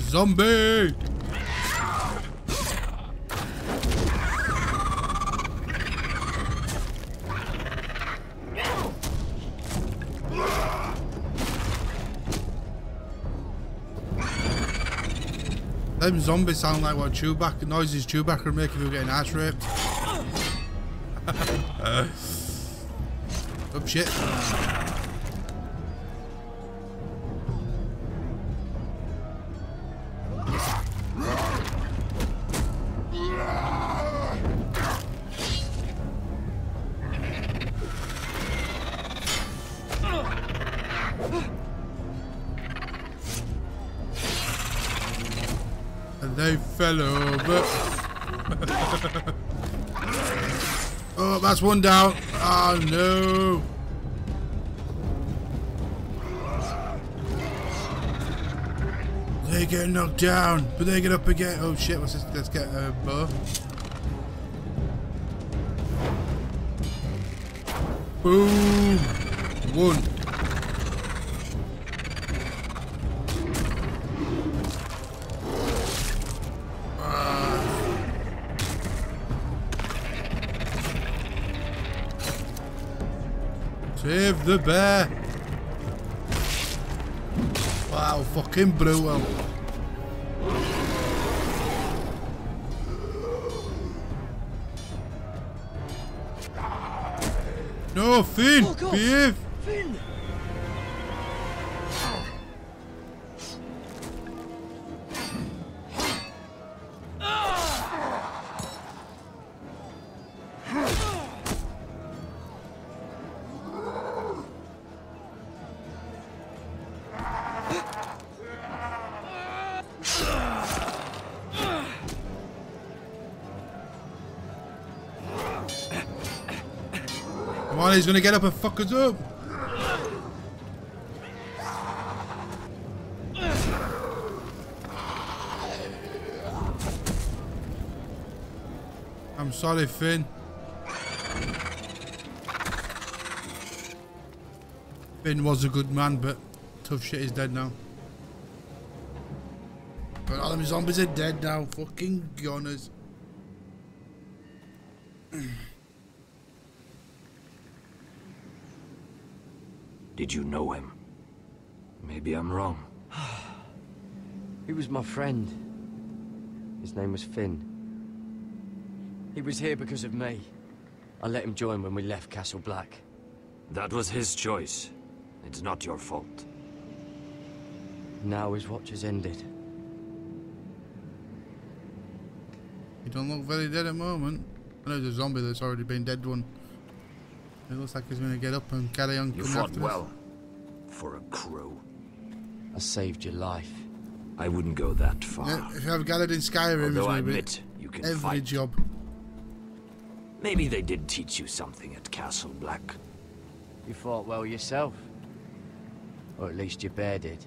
Zombie! Them zombies sound like what Chewbacca noises Chewbacca would make if he were getting ass raped. Oh shit. They fell over. Oh, that's one down. Oh no. They get knocked down, but they get up again. Oh shit, what's this? Let's get a bow. Boom. One. Save the bear. Wow, fucking brutal. No, Finn! Oh, God. Behave! Finn! Come on, he's gonna get up and fuck us up. I'm sorry, Finn. Finn was a good man, but tough shit is dead now. But all them zombies are dead now. Fucking goners. Did you know him? Maybe I'm wrong. He was my friend. His name was Finn. He was here because of me. I let him join when we left Castle Black. That was his choice. It's not your fault. Now his watch has ended. He don't look very dead at the moment. I know there's a zombie that's already been dead one. It looks like he's going to get up and carry on. You fought well. For a crow. I saved your life. I wouldn't go that far. Yeah, if you have gathered in Skyrim, Although I it's admit you can every fight. job. Maybe they did teach you something at Castle Black. You fought well yourself. Or at least your bear did.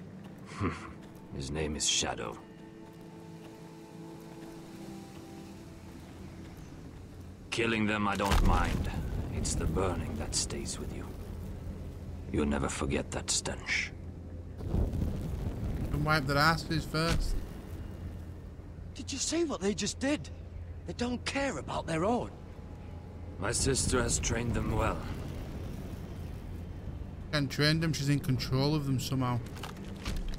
His name is Shadow. Killing them I don't mind. It's the burning that stays with you. You'll never forget that stench. And wipe their asses first. Did you see what they just did? They don't care about their own. My sister has trained them well. And trained them, she's in control of them somehow.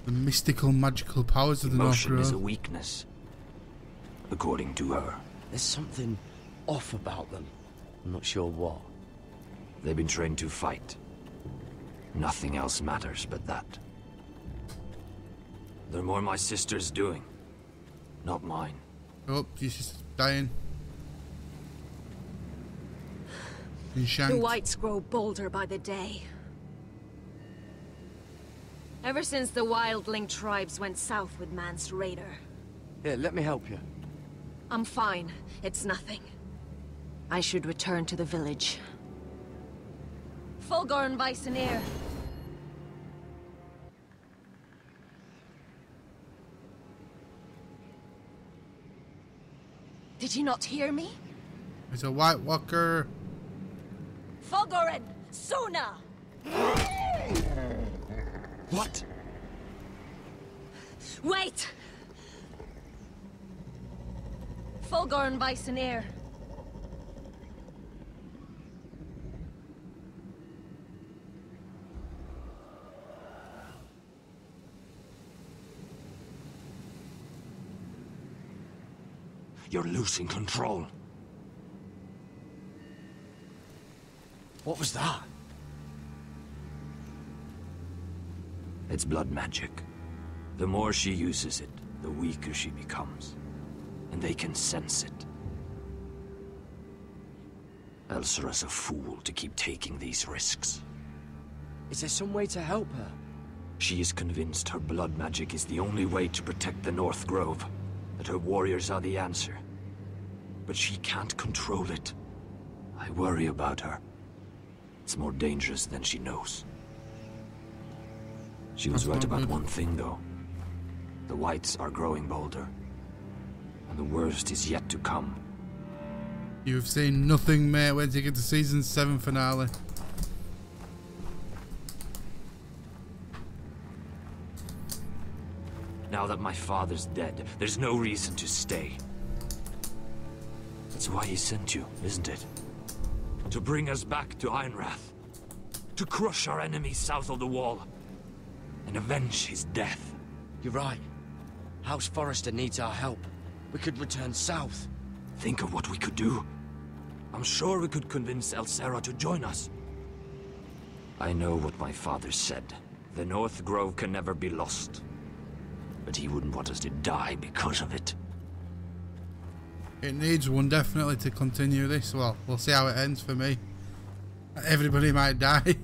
The mystical, magical powers of the North Emotion is a Grove. weakness. According to her. There's something off about them. I'm not sure what. They've been trained to fight. Nothing else matters but that. They're more my sister's doing, not mine. Oh, she's just dying. Been The shanked. whites grow bolder by the day. Ever since the wildling tribes went south with Mance Raider. Here, let me help you. I'm fine. It's nothing. I should return to the village. Fulgor Viceneer. Did you not hear me? It's a White Walker. Fulgorin! Suna! What? Wait! Fulgor Viceneer. You're losing control. What was that? It's blood magic. The more she uses it, the weaker she becomes. And they can sense it. Elsera's a fool to keep taking these risks. Is there some way to help her? She is convinced her blood magic is the only way to protect the North Grove. That her warriors are the answer. But she can't control it. I worry about her. It's more dangerous than she knows. She was right about one thing, though. The whites are growing bolder. And the worst is yet to come. You've seen nothing, mate. Wait till you get to season 7 finale. Now that my father's dead, there's no reason to stay. That's why he sent you, isn't it? To bring us back to Ironrath. To crush our enemies south of the wall. And avenge his death. You're right. House Forrester needs our help. We could return south. Think of what we could do. I'm sure we could convince Elsera to join us. I know what my father said. The North Grove can never be lost. But he wouldn't want us to die because of it. It needs one, definitely, to continue this. Well, we'll see how it ends for me. Everybody might die.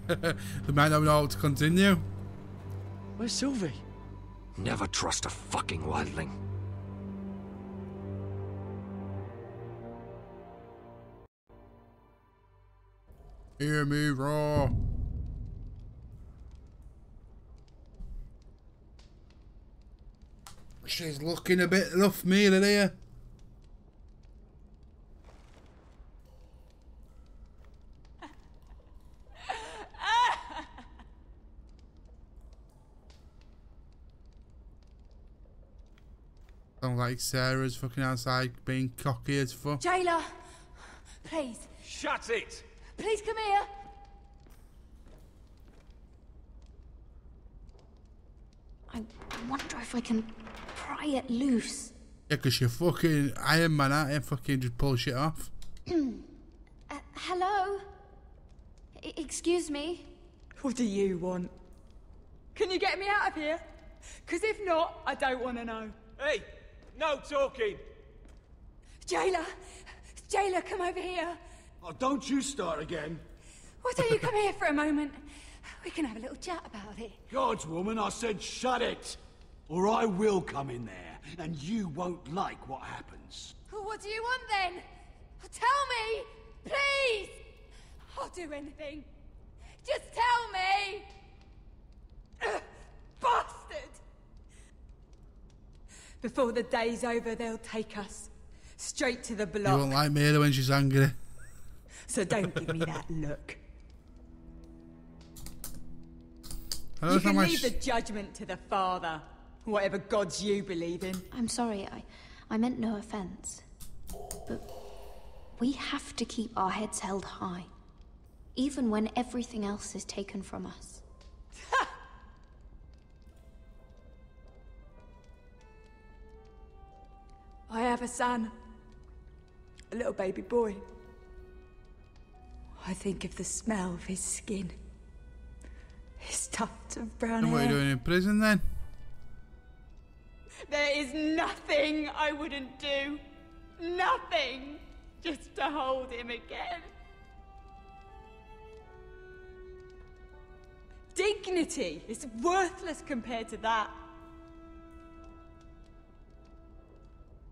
They might not know how to continue. Where's Sylvie? Never trust a fucking wildling. Hear me roar. She's looking a bit rough, Mila, here. Sounds like Sarah's fucking outside being cocky as fuck. Jailer, please. Shut it! Please come here. I wonder if I can pry it loose. Yeah, because you're fucking Iron Man, aren't you? Fucking just pull shit off. Excuse me? What do you want? Can you get me out of here? Because if not, I don't want to know. Hey, no talking. Jailer! Jailer, come over here. Oh, don't you start again. Why don't you come here for a moment? We can have a little chat about it. Gods, woman, I said shut it. Or I will come in there, and you won't like what happens. Well, what do you want then? Tell me! Please! I'll do anything. Just tell me! Bastard! Before the day's over, they'll take us. Straight to the You block. won't like Mira when she's angry. So don't give me that look. I don't You can know leave the judgment to the Father. Whatever gods you believe in. I'm sorry, I meant no offense. But we have to keep our heads held high. Even when everything else is taken from us. I have a son. A little baby boy. I think of the smell of his skin. His tufts of brown And what are you hair. doing in prison then? There is nothing I wouldn't do. Nothing. Just to hold him again. Dignity is worthless compared to that.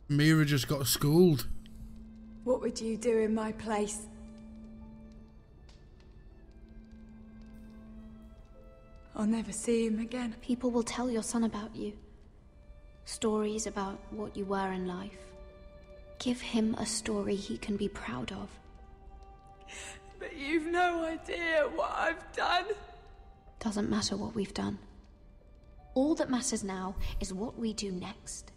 Mira just got schooled. What would you do in my place? I'll never see him again. People will tell your son about you. Stories about what you were in life. Give him a story he can be proud of. But you've no idea what I've done. Doesn't matter what we've done. All that matters now is what we do next.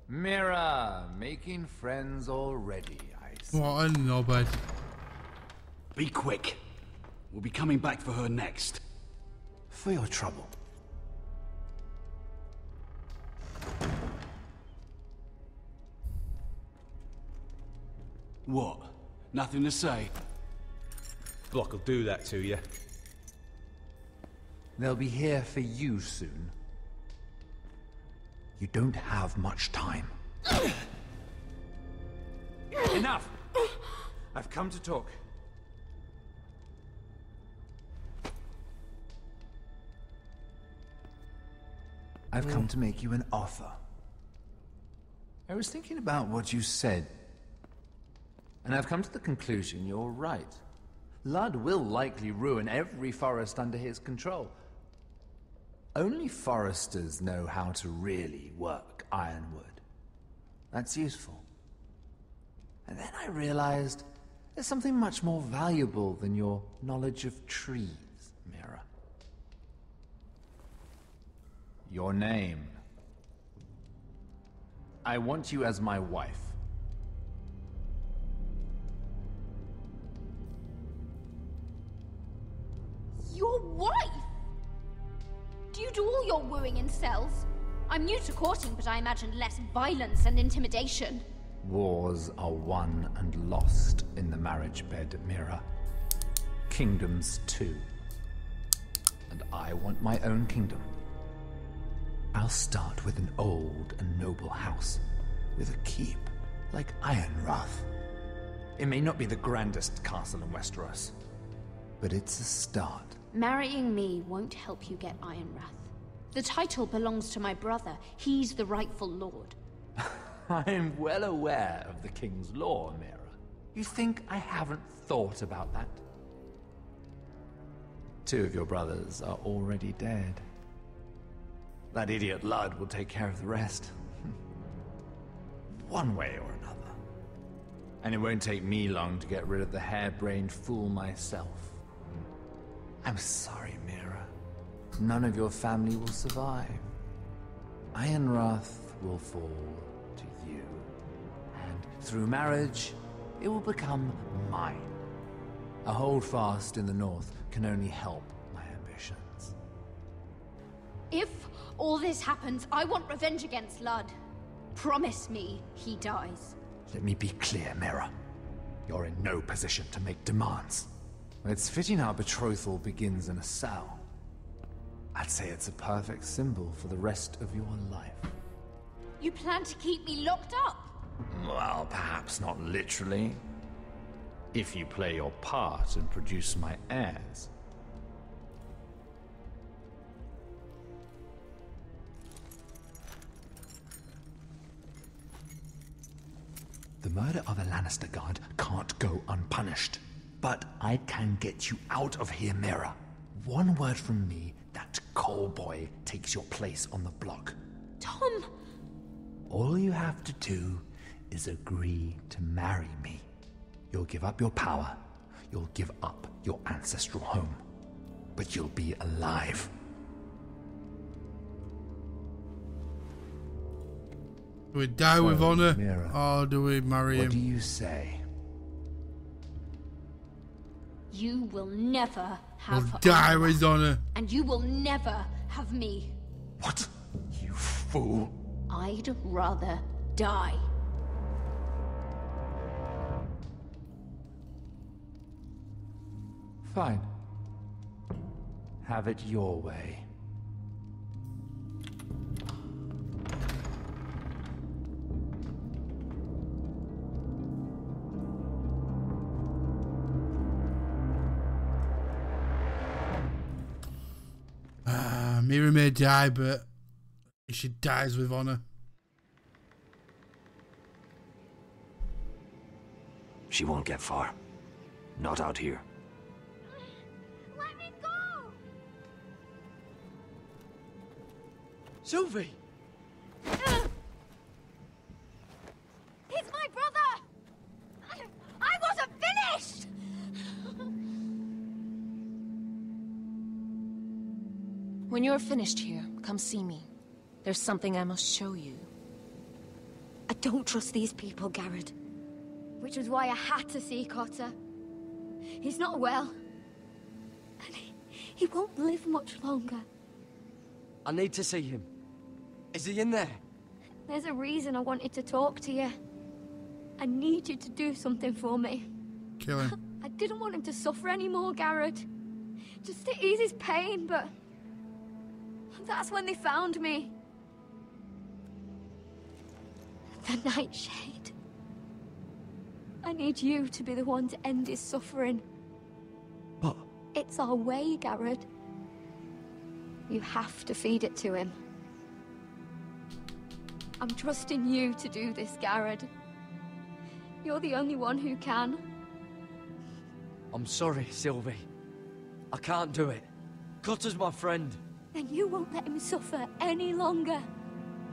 Mira, making friends already, I see. What a knobhead. Be quick. We'll be coming back for her next. For your trouble. What? Nothing to say? Block will do that to you. They'll be here for you soon. You don't have much time. Enough! I've come to talk. I've come to make you an offer. I was thinking about what you said, and I've come to the conclusion you're right. Ludd will likely ruin every forest under his control. Only foresters know how to really work ironwood. That's useful. And then I realized there's something much more valuable than your knowledge of trees, Mira. Your name. I want you as my wife. Your wife? Do you do all your wooing in cells? I'm new to courting, but I imagine less violence and intimidation. Wars are won and lost in the marriage bed, Mira. Kingdoms too. And I want my own kingdom. I'll start with an old and noble house, with a keep, like Ironrath. It may not be the grandest castle in Westeros, but it's a start. Marrying me won't help you get Ironrath. The title belongs to my brother. He's the rightful lord. I'm well aware of the king's law, Mira. You think I haven't thought about that? 2 of your brothers are already dead. That idiot Ludd will take care of the rest. One way or another. And it won't take me long to get rid of the harebrained fool myself. I'm sorry, Mira. None of your family will survive. Ironrath will fall to you. And through marriage, it will become mine. A holdfast in the north can only help my ambitions. If all this happens, I want revenge against Ludd. Promise me he dies. Let me be clear, Mira. You're in no position to make demands. It's fitting our betrothal begins in a cell. I'd say it's a perfect symbol for the rest of your life. You plan to keep me locked up? Well, perhaps not literally. If you play your part and produce my heirs. The murder of a Lannister guard can't go unpunished. But I can get you out of here, Mira. One word from me, that Cole boy takes your place on the block. Tom! All you have to do is agree to marry me. You'll give up your power. You'll give up your ancestral home. But you'll be alive. Do we die with honor, Mira, or do we marry him? What do you say? You will never have We'll die with honor. And you will never have me. What? You fool. I'd rather die. Fine. Have it your way. Mira may die, but she dies with honor. She won't get far. Not out here. Let me go! Sylvie! He's my brother! I wasn't finished! When you're finished here, come see me. There's something I must show you. I don't trust these people, Garrett. Which was why I had to see Cotter. He's not well. And he won't live much longer. I need to see him. Is he in there? There's a reason I wanted to talk to you. I need you to do something for me. Kill him. I didn't want him to suffer anymore, Garrett. Just to ease his pain, but... that's when they found me. The Nightshade. I need you to be the one to end his suffering. But... it's our way, Garrett. You have to feed it to him. I'm trusting you to do this, Garrett. You're the only one who can. I'm sorry, Sylvie. I can't do it. Cutter's my friend. Then you won't let him suffer any longer.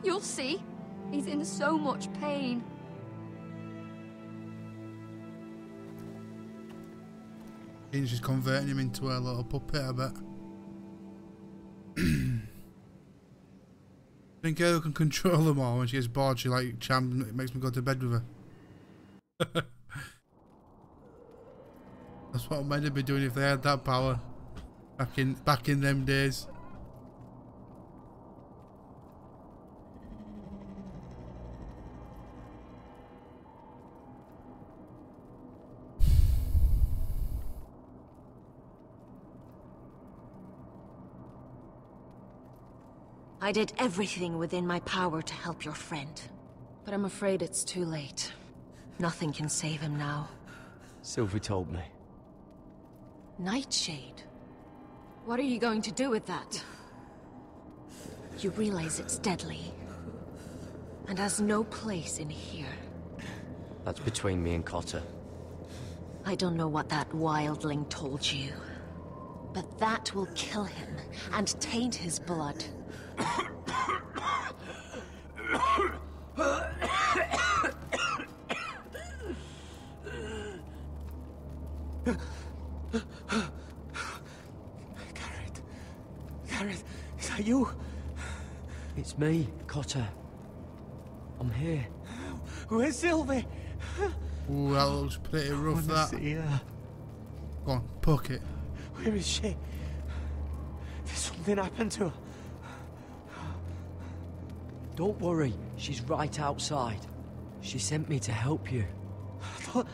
You'll see. He's in so much pain. He's just converting him into a little puppet, I bet. I think Ariel can control them all. When she gets bored, she like charms, it makes me go to bed with her. That's what men would be doing if they had that power. Back in them days. I did everything within my power to help your friend. But I'm afraid it's too late. Nothing can save him now. Sylvie told me. Nightshade? What are you going to do with that? You realize it's deadly. And has no place in here. That's between me and Cotter. I don't know what that wildling told you. But that will kill him and taint his blood. Garrett, is that you? It's me, Cotter. I'm here. Where's Sylvie? Ooh, that looks pretty rough, that. See her. Go on, poke it. Where is she? Did something happen to her? Don't worry, she's right outside. She sent me to help you. I thought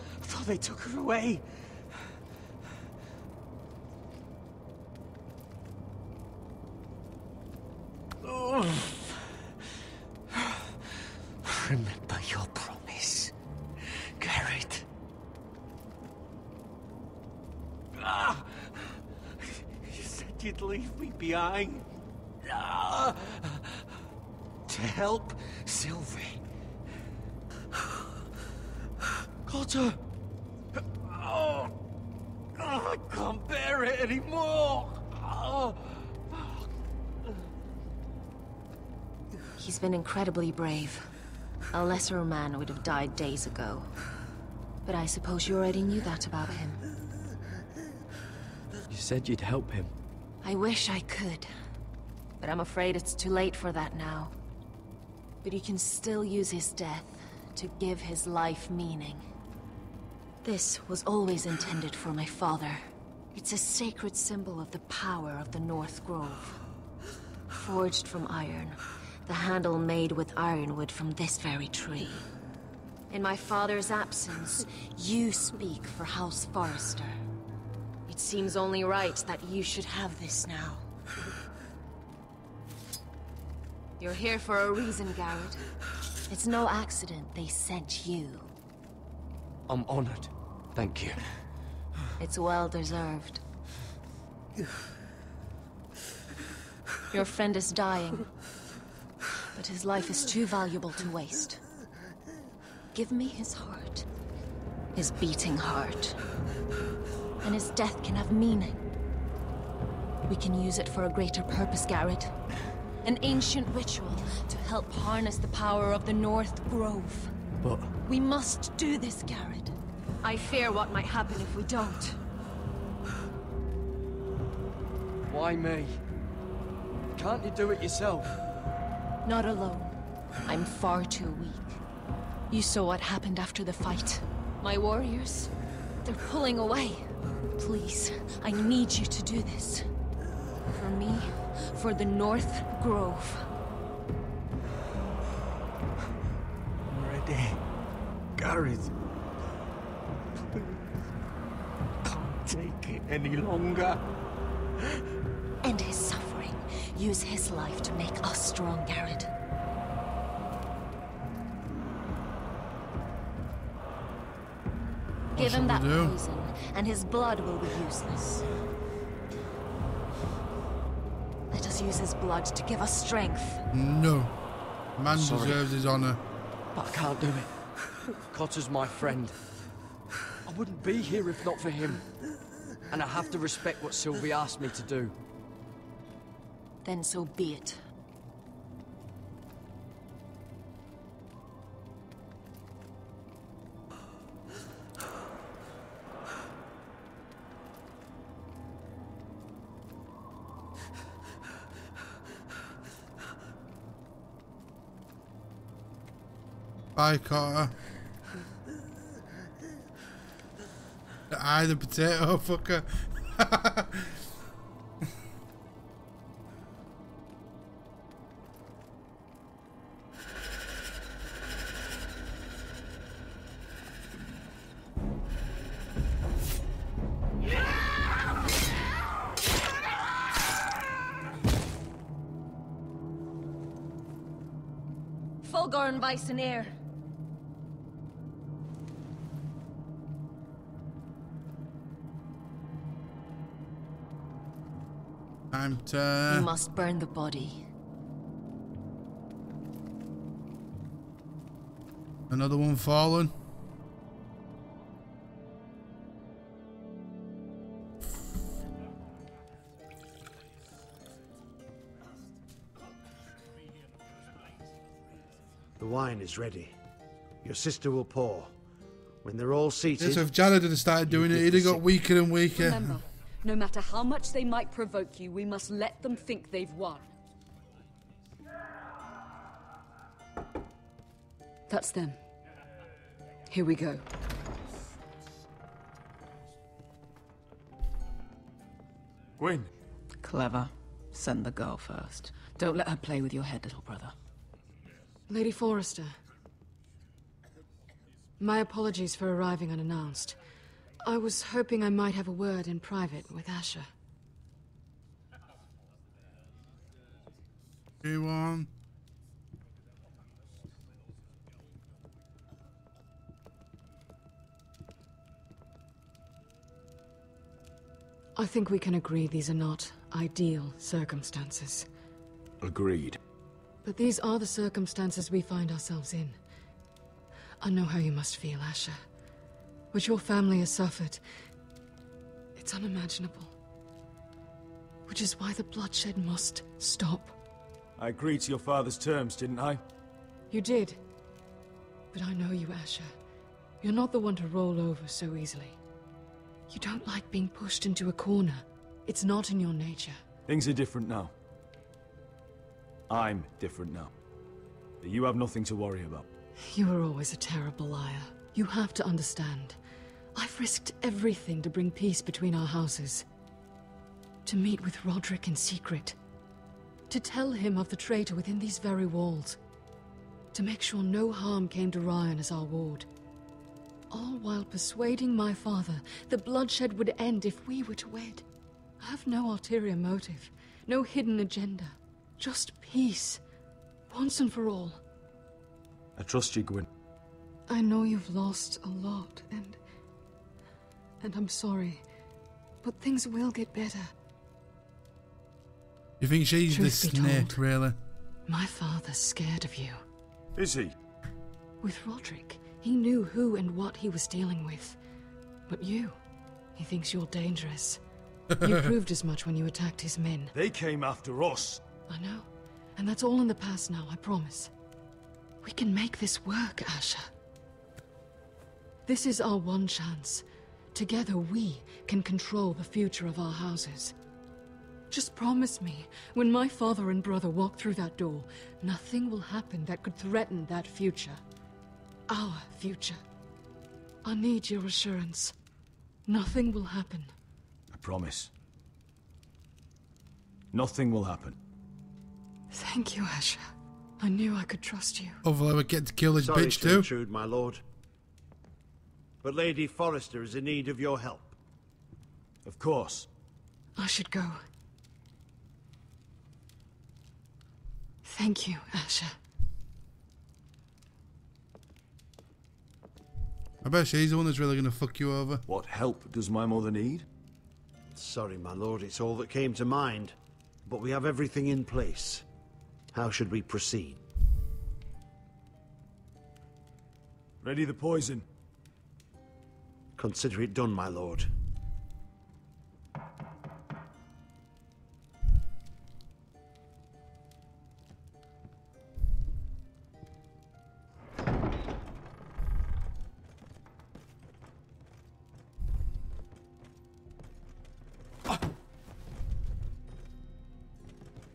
they took her away. Oh. Remember your promise, Garrett. You said you'd leave me behind. To help Sylvie. Cotter! Oh, I can't bear it anymore! He's been incredibly brave. A lesser man would have died days ago. But I suppose you already knew that about him. You said you'd help him. I wish I could. But I'm afraid it's too late for that now. But you can still use his death to give his life meaning. This was always intended for my father. It's a sacred symbol of the power of the North Grove. Forged from iron, the handle made with ironwood from this very tree. In my father's absence, you speak for House Forrester. It seems only right that you should have this now. You're here for a reason, Garrett. It's no accident they sent you. I'm honored. Thank you. It's well deserved. Your friend is dying, but his life is too valuable to waste. Give me his heart. His beating heart. And his death can have meaning. We can use it for a greater purpose, Garrett. An ancient ritual to help harness the power of the North Grove. But... we must do this, Garrett. I fear what might happen if we don't. Why me? Can't you do it yourself? Not alone. I'm far too weak. You saw what happened after the fight. My warriors, they're pulling away. Please, I need you to do this. For me, for the North Grove. I'm ready. Garrett. Can't take it any longer. End his suffering. Use his life to make us strong, Garrett. Give him that poison, and his blood will be useless. Let us use his blood to give us strength. No. Man deserves his honor. But I can't do it. Cotter's my friend. I wouldn't be here if not for him. And I have to respect what Sylvie asked me to do. Then so be it. Bye, Carter. The eye, the potato fucker. Fulgorn Bisonair. Time to... You must burn the body. Another one fallen. The wine is ready. Your sister will pour. When they're all seated... Yes, if Jared had started doing it, he'd have got weaker and weaker. Remember, no matter how much they might provoke you, we must let them think they've won. That's them. Here we go. Gwyn. Clever. Send the girl first. Don't let her play with your head, little brother. Lady Forrester. My apologies for arriving unannounced. I was hoping I might have a word in private with Asher. Go on. I think we can agree these are not ideal circumstances. Agreed. But these are the circumstances we find ourselves in. I know how you must feel, Asher. What your family has suffered, it's unimaginable. Which is why the bloodshed must stop. I agreed to your father's terms, didn't I? You did. But I know you, Asher. You're not the one to roll over so easily. You don't like being pushed into a corner. It's not in your nature. Things are different now. I'm different now. You have nothing to worry about. You were always a terrible liar. You have to understand. I've risked everything to bring peace between our houses. To meet with Roderick in secret. To tell him of the traitor within these very walls. To make sure no harm came to Ryan as our ward. All while persuading my father that bloodshed would end if we were to wed. I have no ulterior motive, no hidden agenda. Just peace, once and for all. I trust you, Gwyn. I know you've lost a lot, and I'm sorry, but things will get better. You think she's the Truth be snake, told, really? My father's scared of you. Is he? With Roderick, he knew who and what he was dealing with. But you, he thinks you're dangerous. You proved as much when you attacked his men. They came after us. I know. And that's all in the past now, I promise. We can make this work, Asher. This is our one chance. Together we can control the future of our houses. Just promise me, when my father and brother walk through that door, nothing will happen that could threaten that future. Our future. I need your assurance. Nothing will happen. I promise. Nothing will happen. Thank you, Asher. I knew I could trust you. Hopefully I would get to kill this Sorry bitch to too. intrude, my lord. But Lady Forrester is in need of your help. Of course. I should go. Thank you, Asher. I bet she's the one that's really going to fuck you over. What help does my mother need? Sorry, my lord, it's all that came to mind. But we have everything in place. How should we proceed? Ready the poison. Consider it done, my lord.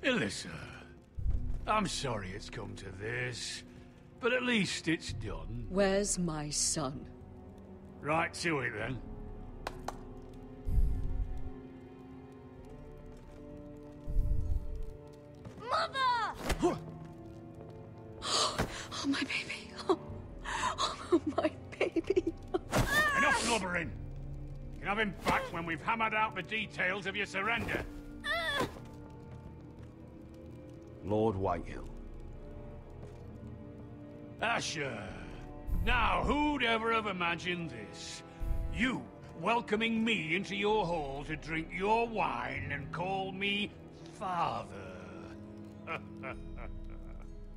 Alyssa, I'm sorry it's come to this, but at least it's done. Where's my son? Right to it, then. Mother! Oh, my baby. Oh, my baby. Enough blubbering! You can have him back when we've hammered out the details of your surrender. Lord Whitehill. Asher. Now, who'd ever have imagined this? You welcoming me into your hall to drink your wine and call me father.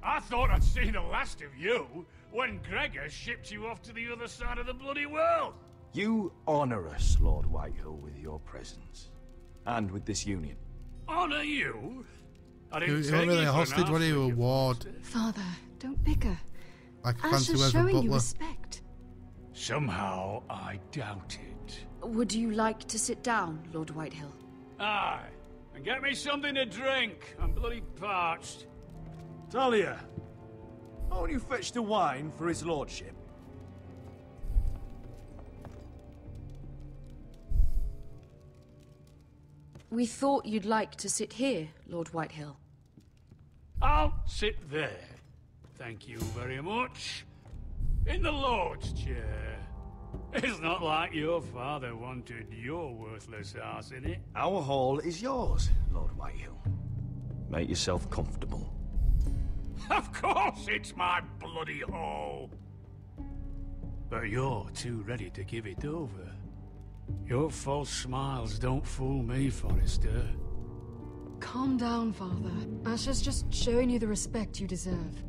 I thought I'd seen the last of you when Gregor shipped you off to the other side of the bloody world. You honor us, Lord Whitehill, with your presence. And with this union. Honor you? I You didn't were take really you a for an hostage, what are you, a ward? Father, don't bicker. Like a fancy Asher's word for showing you butler. respect. Somehow I doubt it. Would you like to sit down, Lord Whitehill? Aye. And get me something to drink. I'm bloody parched. Talia, won't you fetch the wine for his lordship? We thought you'd like to sit here, Lord Whitehill. I'll sit there. thank you very much. In the Lord's chair. It's not like your father wanted your worthless ass in it. Our hall is yours, Lord Whitehill. Make yourself comfortable. Of course it's my bloody hall. But you're too ready to give it over. Your false smiles don't fool me, Forrester. Calm down, Father. Asher's just showing you the respect you deserve.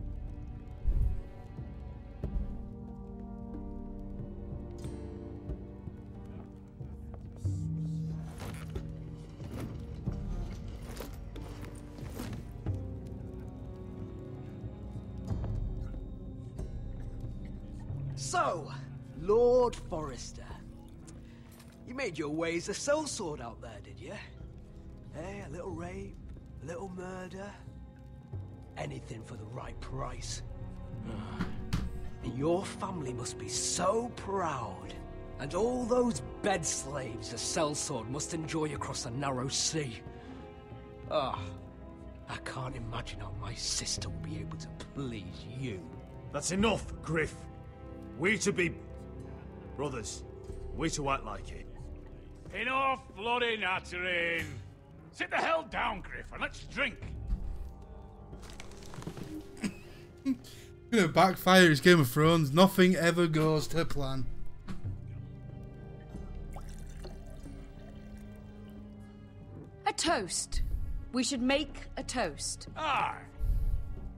So, Lord Forrester, you made your way as a sellsword out there, did you? Eh, a little rape, a little murder, anything for the right price. And your family must be so proud. And all those bed slaves a sellsword must enjoy across the narrow sea. Ah, I can't imagine how my sister will be able to please you. That's enough, Griff. We to be brothers. We to act like it. Enough bloody nattering. Sit the hell down, Griff, and let's drink. Gonna backfire. It's Game of Thrones. Nothing ever goes to plan. A toast. We should make a toast. Aye.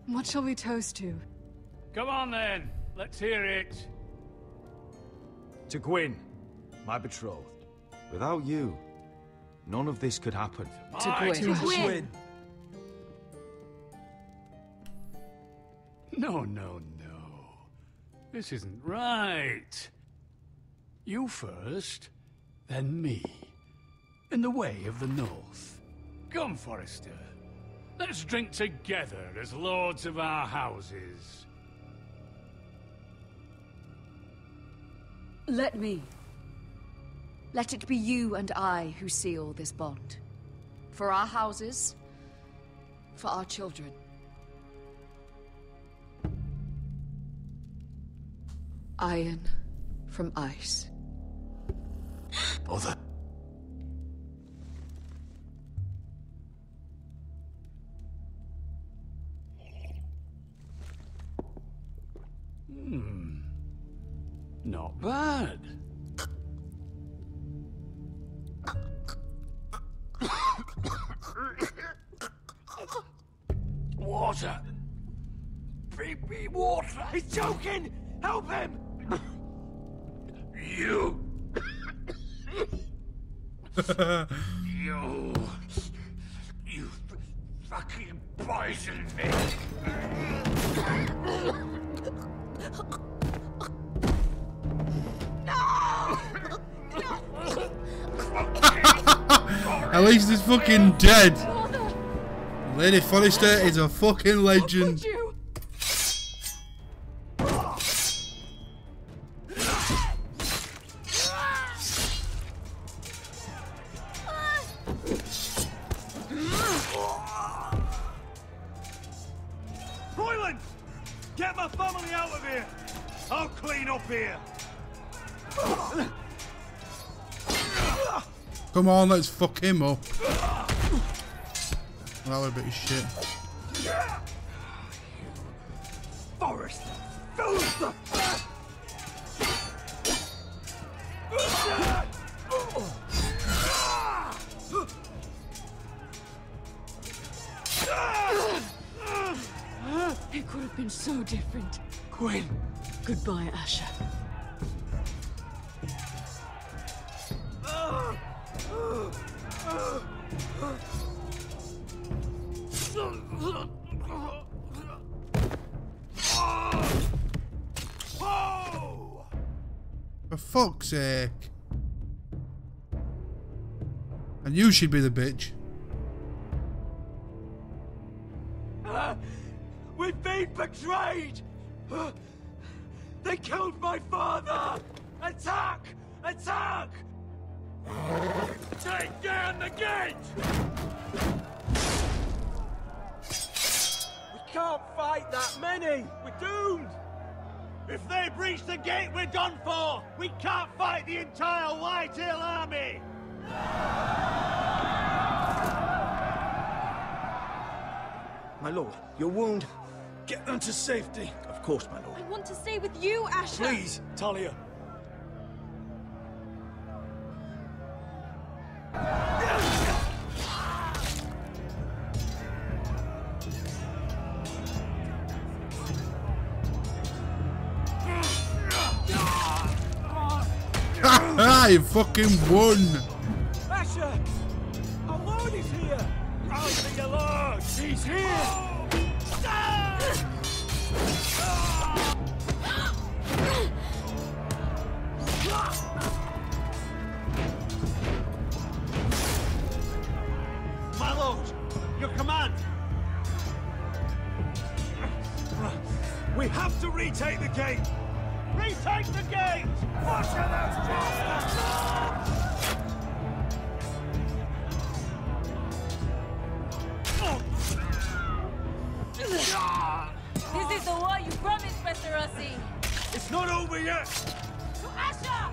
What shall we toast to? Come on then. Let's hear it. To Gwyn, my betrothed. Without you, none of this could happen. To Gwyn. No. This isn't right. You first, then me. In the way of the North. Come, Forrester. Let's drink together as lords of our houses. Let me. Let it be you and I who seal this bond. For our houses, for our children. Iron from ice. Bother. Not bad. Water. Bring me water. He's choking! Help him! You. You fucking poisoned me. At least he's fucking dead. Lady Forrester is a fucking legend. Royland! Get my family out of here! I'll clean up here! Come on, let's fuck him up. That was a bit of shit. Forrester! Filth! It could have been so different. Gwyn! Goodbye, Asher. For fuck's sake. And you should be the bitch. We've been betrayed! They killed my father! Attack! Attack! Take down the gate! We can't fight that many. We're doomed. If they breach the gate, we're done for. We can't fight the entire Whitehill army. My lord, your wound. Get them to safety. Of course, my lord. I want to stay with you, Asher. Please, Talia. I fucking won! Asher! Our lord is here! Rouse to your lord! He's here! My lord! Your command! We have to retake the gate! Retake the gate! Watch for those bastards! This is the war you promised, Mr. Rossi. It's not over yet! To Asher!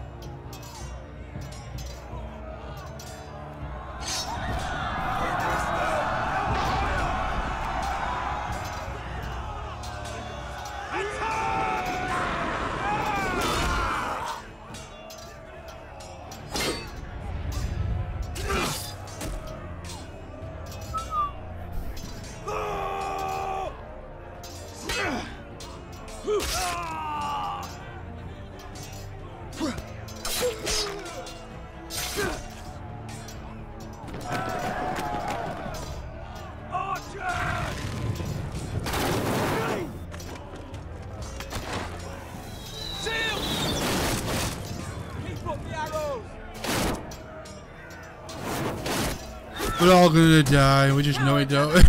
We're all gonna die, we just know it, don't we?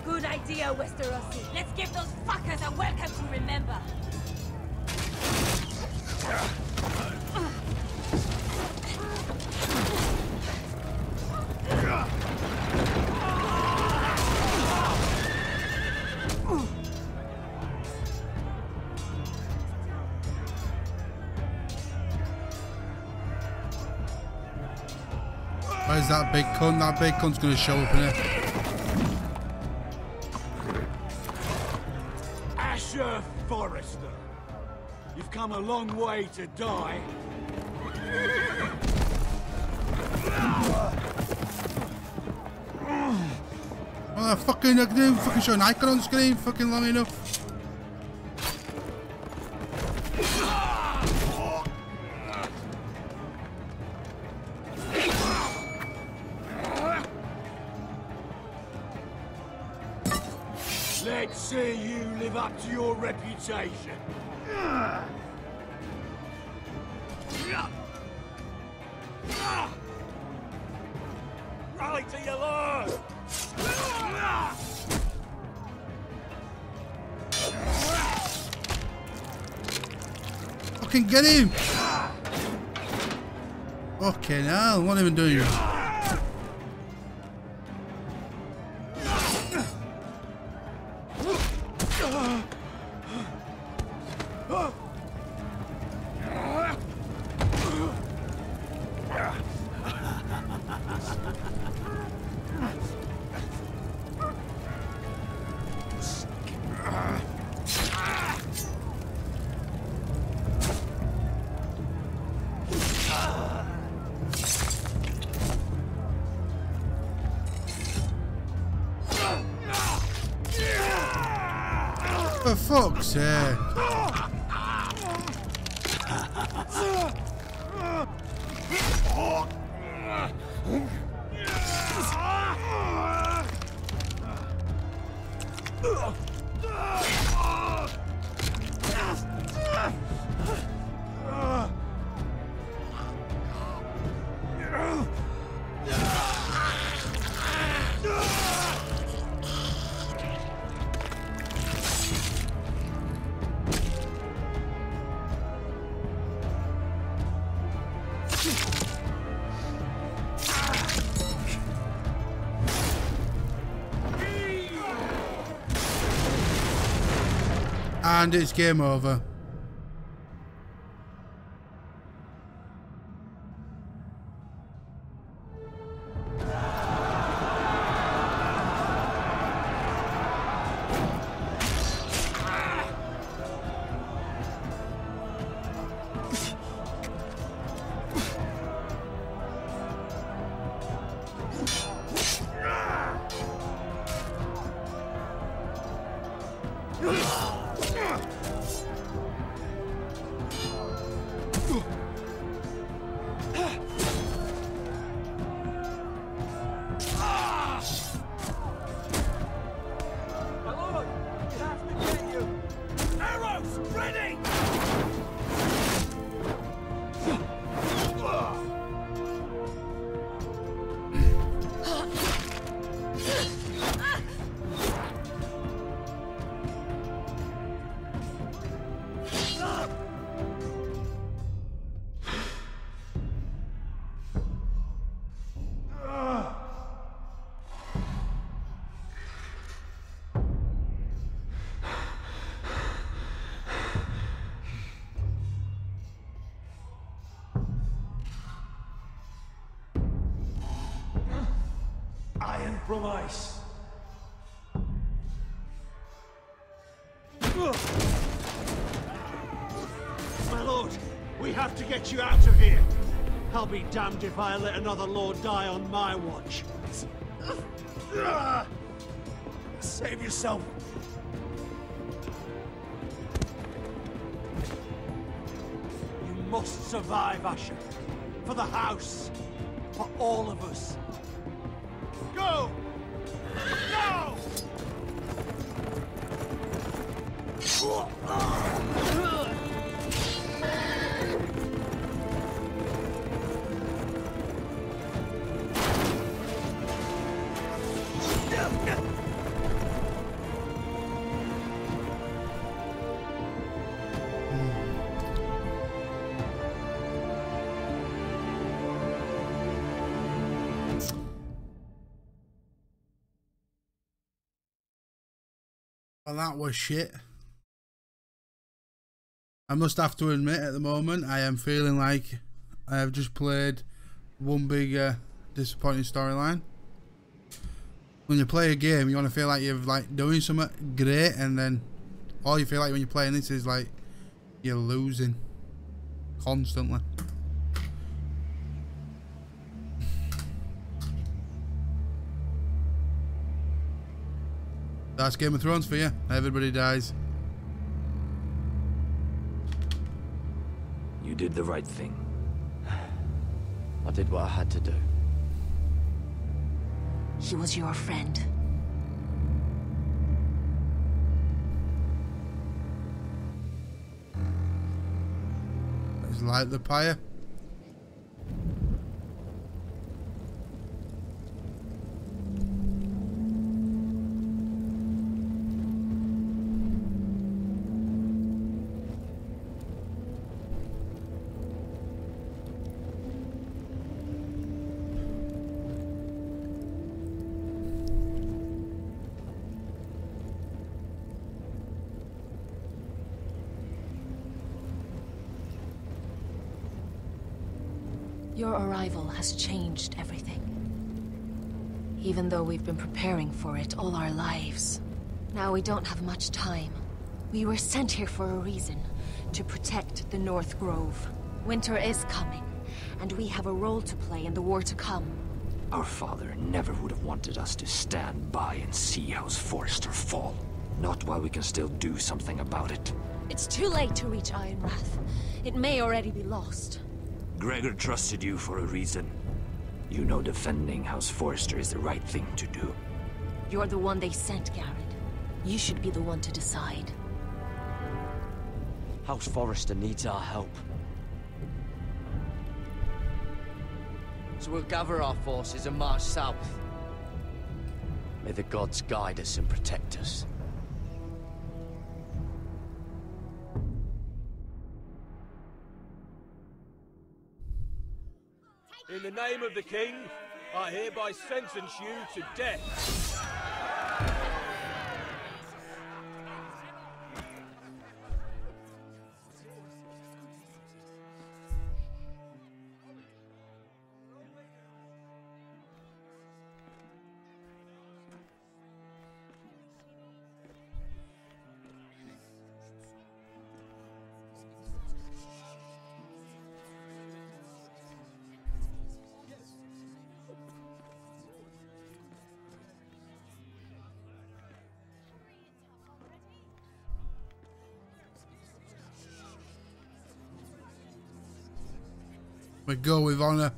Good idea, Westerosi. Let's give those fuckers a welcome to remember. Where's that big cunt? That big cunt's gonna show up in it. Asher Forrester, you've come a long way to die. Oh, fucking, I didn't fucking show an icon on the screen fucking long enough. Let's see you live up to your reputation. Rally to your lord! Fucking get him! Fucking hell, what am I doing? For fuck's sake. And it's game over. Iron from ice. My lord, we have to get you out of here. I'll be damned if I let another lord die on my watch. Save yourself. You must survive, Asher. For the house. For all of us. Go! Go! Well, that was shit. I must have to admit, at the moment, I am feeling like I have just played one big disappointing storyline. When you play a game, you want to feel like you're like doing something great, and then all you feel like when you're playing this is like you're losing constantly. That's Game of Thrones for you. Everybody dies. You did the right thing. I did what I had to do. He was your friend. Let's light the pyre. Your arrival has changed everything. Even though we've been preparing for it all our lives. Now we don't have much time. We were sent here for a reason. To protect the North Grove. Winter is coming, and we have a role to play in the war to come. Our father never would have wanted us to stand by and see House Forrester fall. Not while we can still do something about it. It's too late to reach Ironrath. It may already be lost. Gregor trusted you for a reason. You know defending House Forrester is the right thing to do. You're the one they sent, Garrett. You should be the one to decide. House Forrester needs our help. So we'll gather our forces and march south. May the gods guide us and protect us. In the name of the king, I hereby sentence you to death. We go with honor.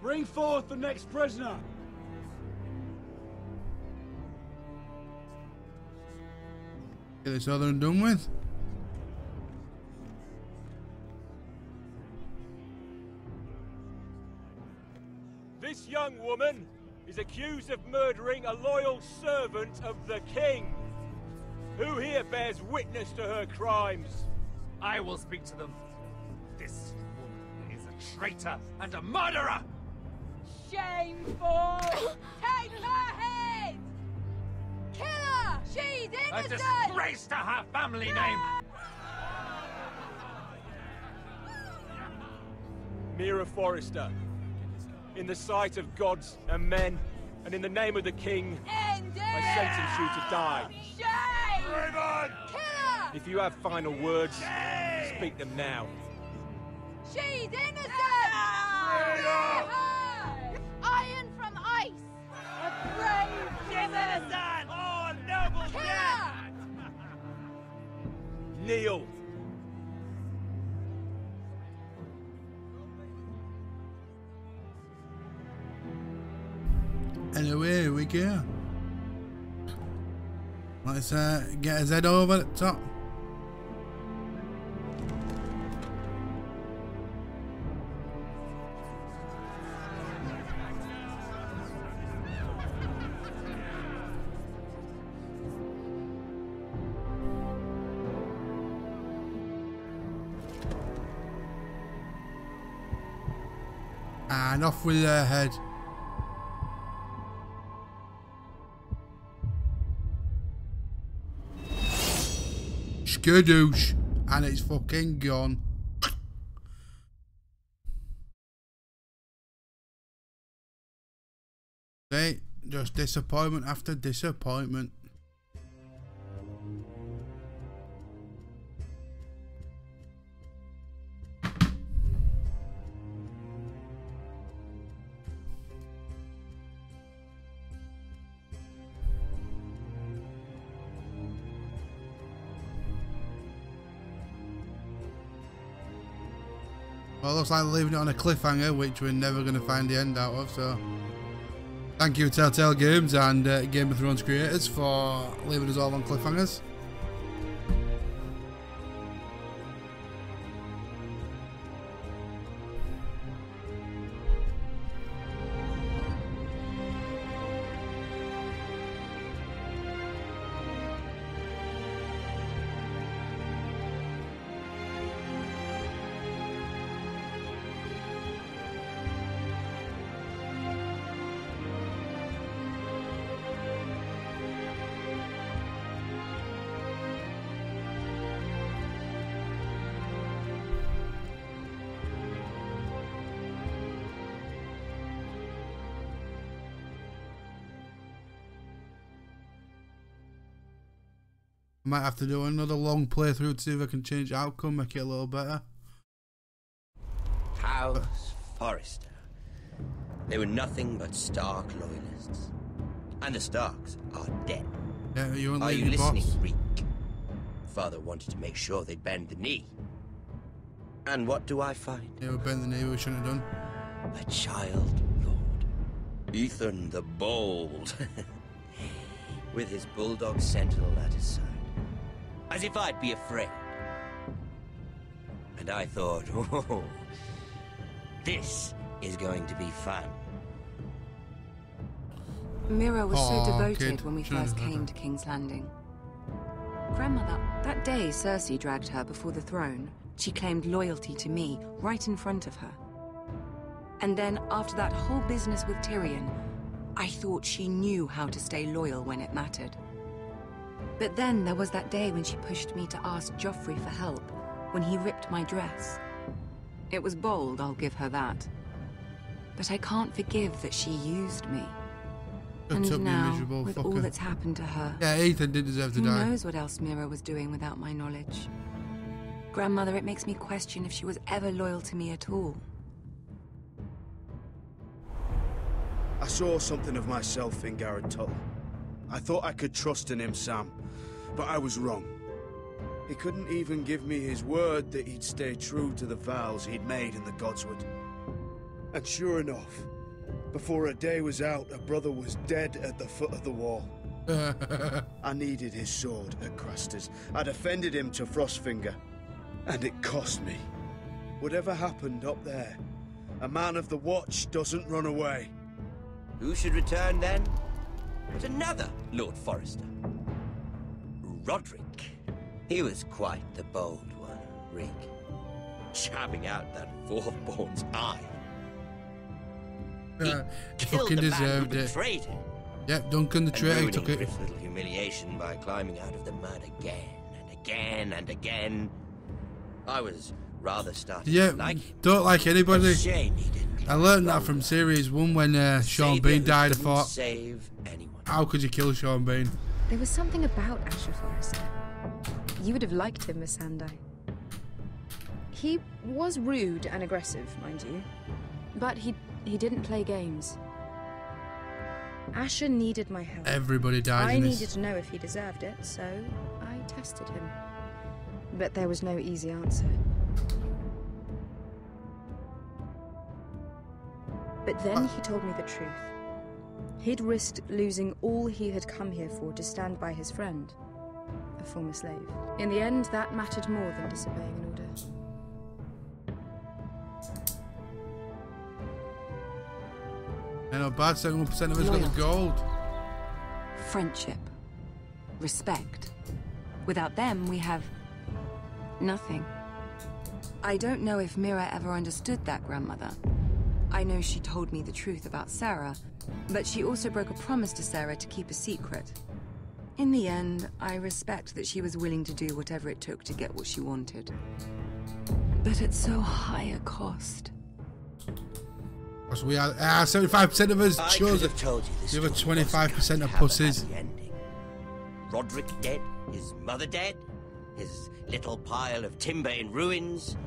Bring forth the next prisoner. Get this other and done with. This young woman is accused of murdering a loyal servant of the king. Who here bears witness to her crimes? I will speak to them. This woman is a traitor and a murderer! Shameful! Take her head! Kill her! She's A innocent! disgrace to her family name! Mira Forrester, in the sight of gods and men, and in the name of the king, I sentence you to die. Shame! Raven! Kill her! If you have final words, speak them now. She's innocent! Kill her! Iron from ice! A brave woman! Oh, noble Kill her! Kneel! And away we go. Let's get his head over the top. And off with their head. Skadoosh. And it's fucking gone. Hey, just disappointment after disappointment. Well, looks like leaving it on a cliffhanger, which we're never going to find the end out of, so... Thank you, Telltale Games and Game of Thrones creators, for leaving us all on cliffhangers. Might have to do another long playthrough to see if I can change the outcome, make it a little better. House Forrester. They were nothing but Stark loyalists. And the Starks are dead. Yeah, you won't Are leave you me, listening, boss. Reek? Father wanted to make sure they'd bend the knee. And what do I find? Yeah, we bent the knee, we shouldn't have done. A child lord. Ethan the Bold. With his bulldog sentinel at his side. As if I'd be afraid. And I thought, oh, this is going to be fun. Mira was so devoted kid. when we Shouldn't first have done came that. to King's Landing. Grandmother, that day Cersei dragged her before the throne, she claimed loyalty to me right in front of her. And then, after that whole business with Tyrion, I thought she knew how to stay loyal when it mattered. But then there was that day when she pushed me to ask Joffrey for help, when he ripped my dress. It was bold, I'll give her that. But I can't forgive that she used me. That took And me, now, miserable with all fucker. that's happened to her... Yeah, Ethan did deserve to who die. knows what else Mira was doing without my knowledge? Grandmother, it makes me question if she was ever loyal to me at all. I saw something of myself in Garrett Tuttle. I thought I could trust in him, Sam, but I was wrong. He couldn't even give me his word that he'd stay true to the vows he'd made in the Godswood. And sure enough, before a day was out, a brother was dead at the foot of the wall. I needed his sword at Craster's. I defended him to Frostfinger, and it cost me. Whatever happened up there, a man of the Watch doesn't run away. Who should return then? But another Lord Forrester. Roderick. He was quite the bold one, Rick. Jabbing out that fourth-born's eye. He Killed fucking the man who deserved it. betrayed him. Yep, Duncan the traitor ruining took it. Griff's little humiliation by climbing out of the mud again and again and again. I was rather starting Yeah, to like it. don't like anybody. Shame he didn't. I learned that from Series 1 when Sean Bean died. I thought, Save anyone. how could you kill Sean Bean? There was something about Asher Forrester. You would have liked him, Miss Sandai. He was rude and aggressive, mind you, but he didn't play games. Asher needed my help. Everybody dies I in needed this. to know if he deserved it, so I tested him. But there was no easy answer. But then he told me the truth. He'd risked losing all he had come here for to stand by his friend, a former slave. In the end, that mattered more than disobeying an order. I know, bad 71% of us got the gold. Friendship. Respect. Without them, we have nothing. I don't know if Mira ever understood that, Grandmother. I know she told me the truth about Sarah, but she also broke a promise to Sarah to keep a secret. In the end, I respect that she was willing to do whatever it took to get what she wanted. But at so high a cost. Because we are 75% of us I chose could it. have told you this The other story was 25% going are to have a pussies. happy ending. Roderick dead, his mother dead, his little pile of timber in ruins.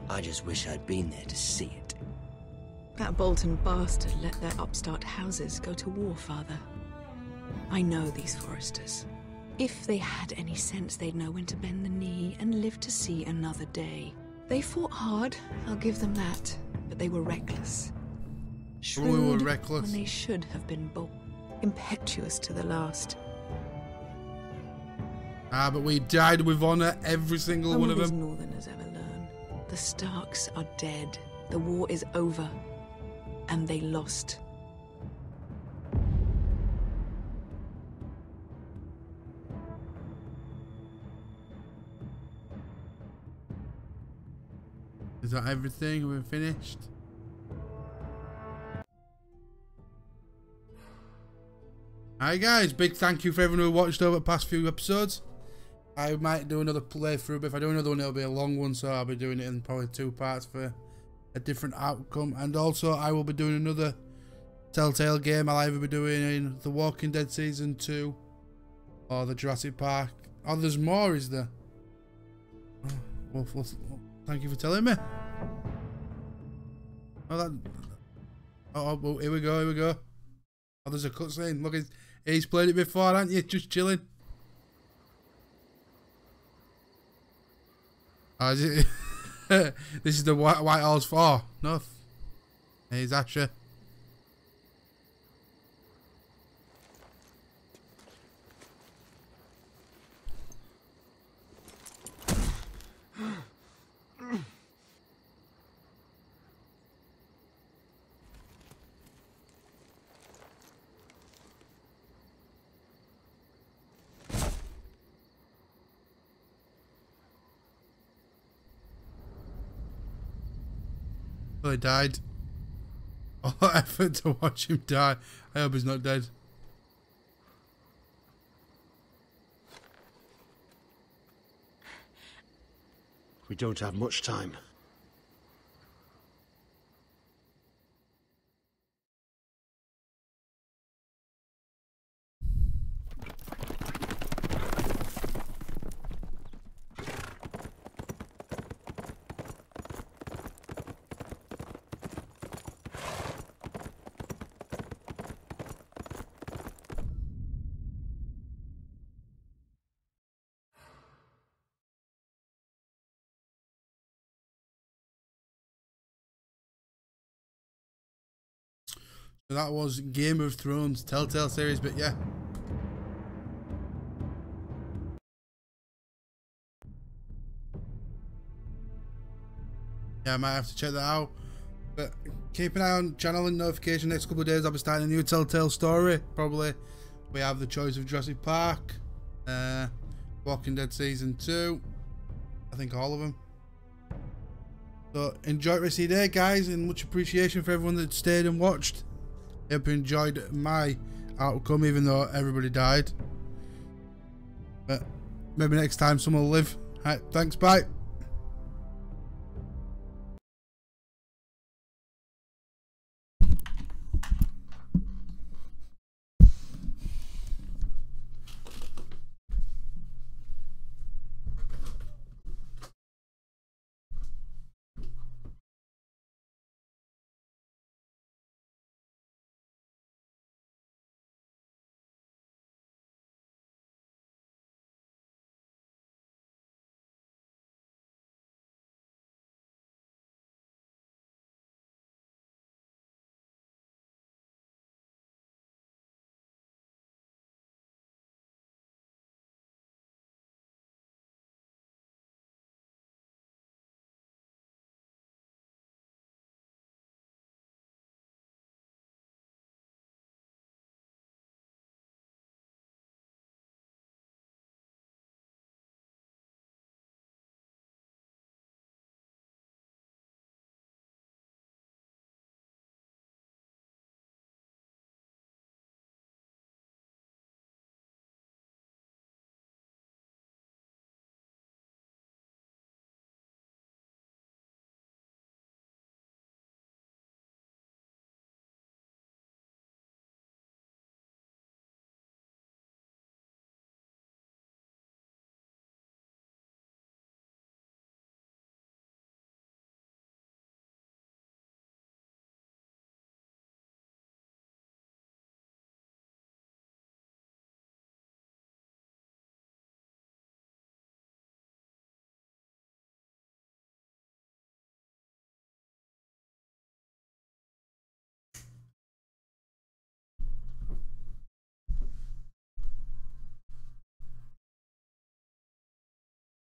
I just wish I'd been there to see it. That Bolton bastard let their upstart houses go to war, Father. I know these Forresters. If they had any sense, they'd know when to bend the knee and live to see another day. They fought hard, I'll give them that, but they were reckless. Shrewd reckless. when they should have been bold. Impetuous to the last. Ah, but we died with honour, every single one of Only them. these Northerners ever learn. The Starks are dead. The war is over. And they lost. Is that everything? We're finished? Alright guys, big thank you for everyone who watched over the past few episodes. I might do another playthrough, but if I do another one it'll be a long one, so I'll be doing it in probably 2 parts for a different outcome. And also I will be doing another Telltale game. I'll either be doing The Walking Dead Season 2 or the Jurassic Park. Oh, there's more, is there? Oh, well, thank you for telling me. Oh, here we go, here we go. Oh, there's a cutscene. Look, he's played it before, haven't you? Just chilling. Oh, is it? This is the Whitehall's 4. No. Here's Asher. Oh, he died. All that effort to watch him die. I hope he's not dead. We don't have much time. So that was Game of Thrones Telltale series, but yeah. Yeah, I might have to check that out. But keep an eye on channel and notification. Next couple of days I'll be starting a new Telltale story. Probably we have the choice of Jurassic Park, Walking Dead Season 2. I think all of them. So enjoy the rest of your day, guys, and much appreciation for everyone that stayed and watched. I hope you enjoyed my outcome, even though everybody died. But maybe next time someone will live. Alright, thanks, bye.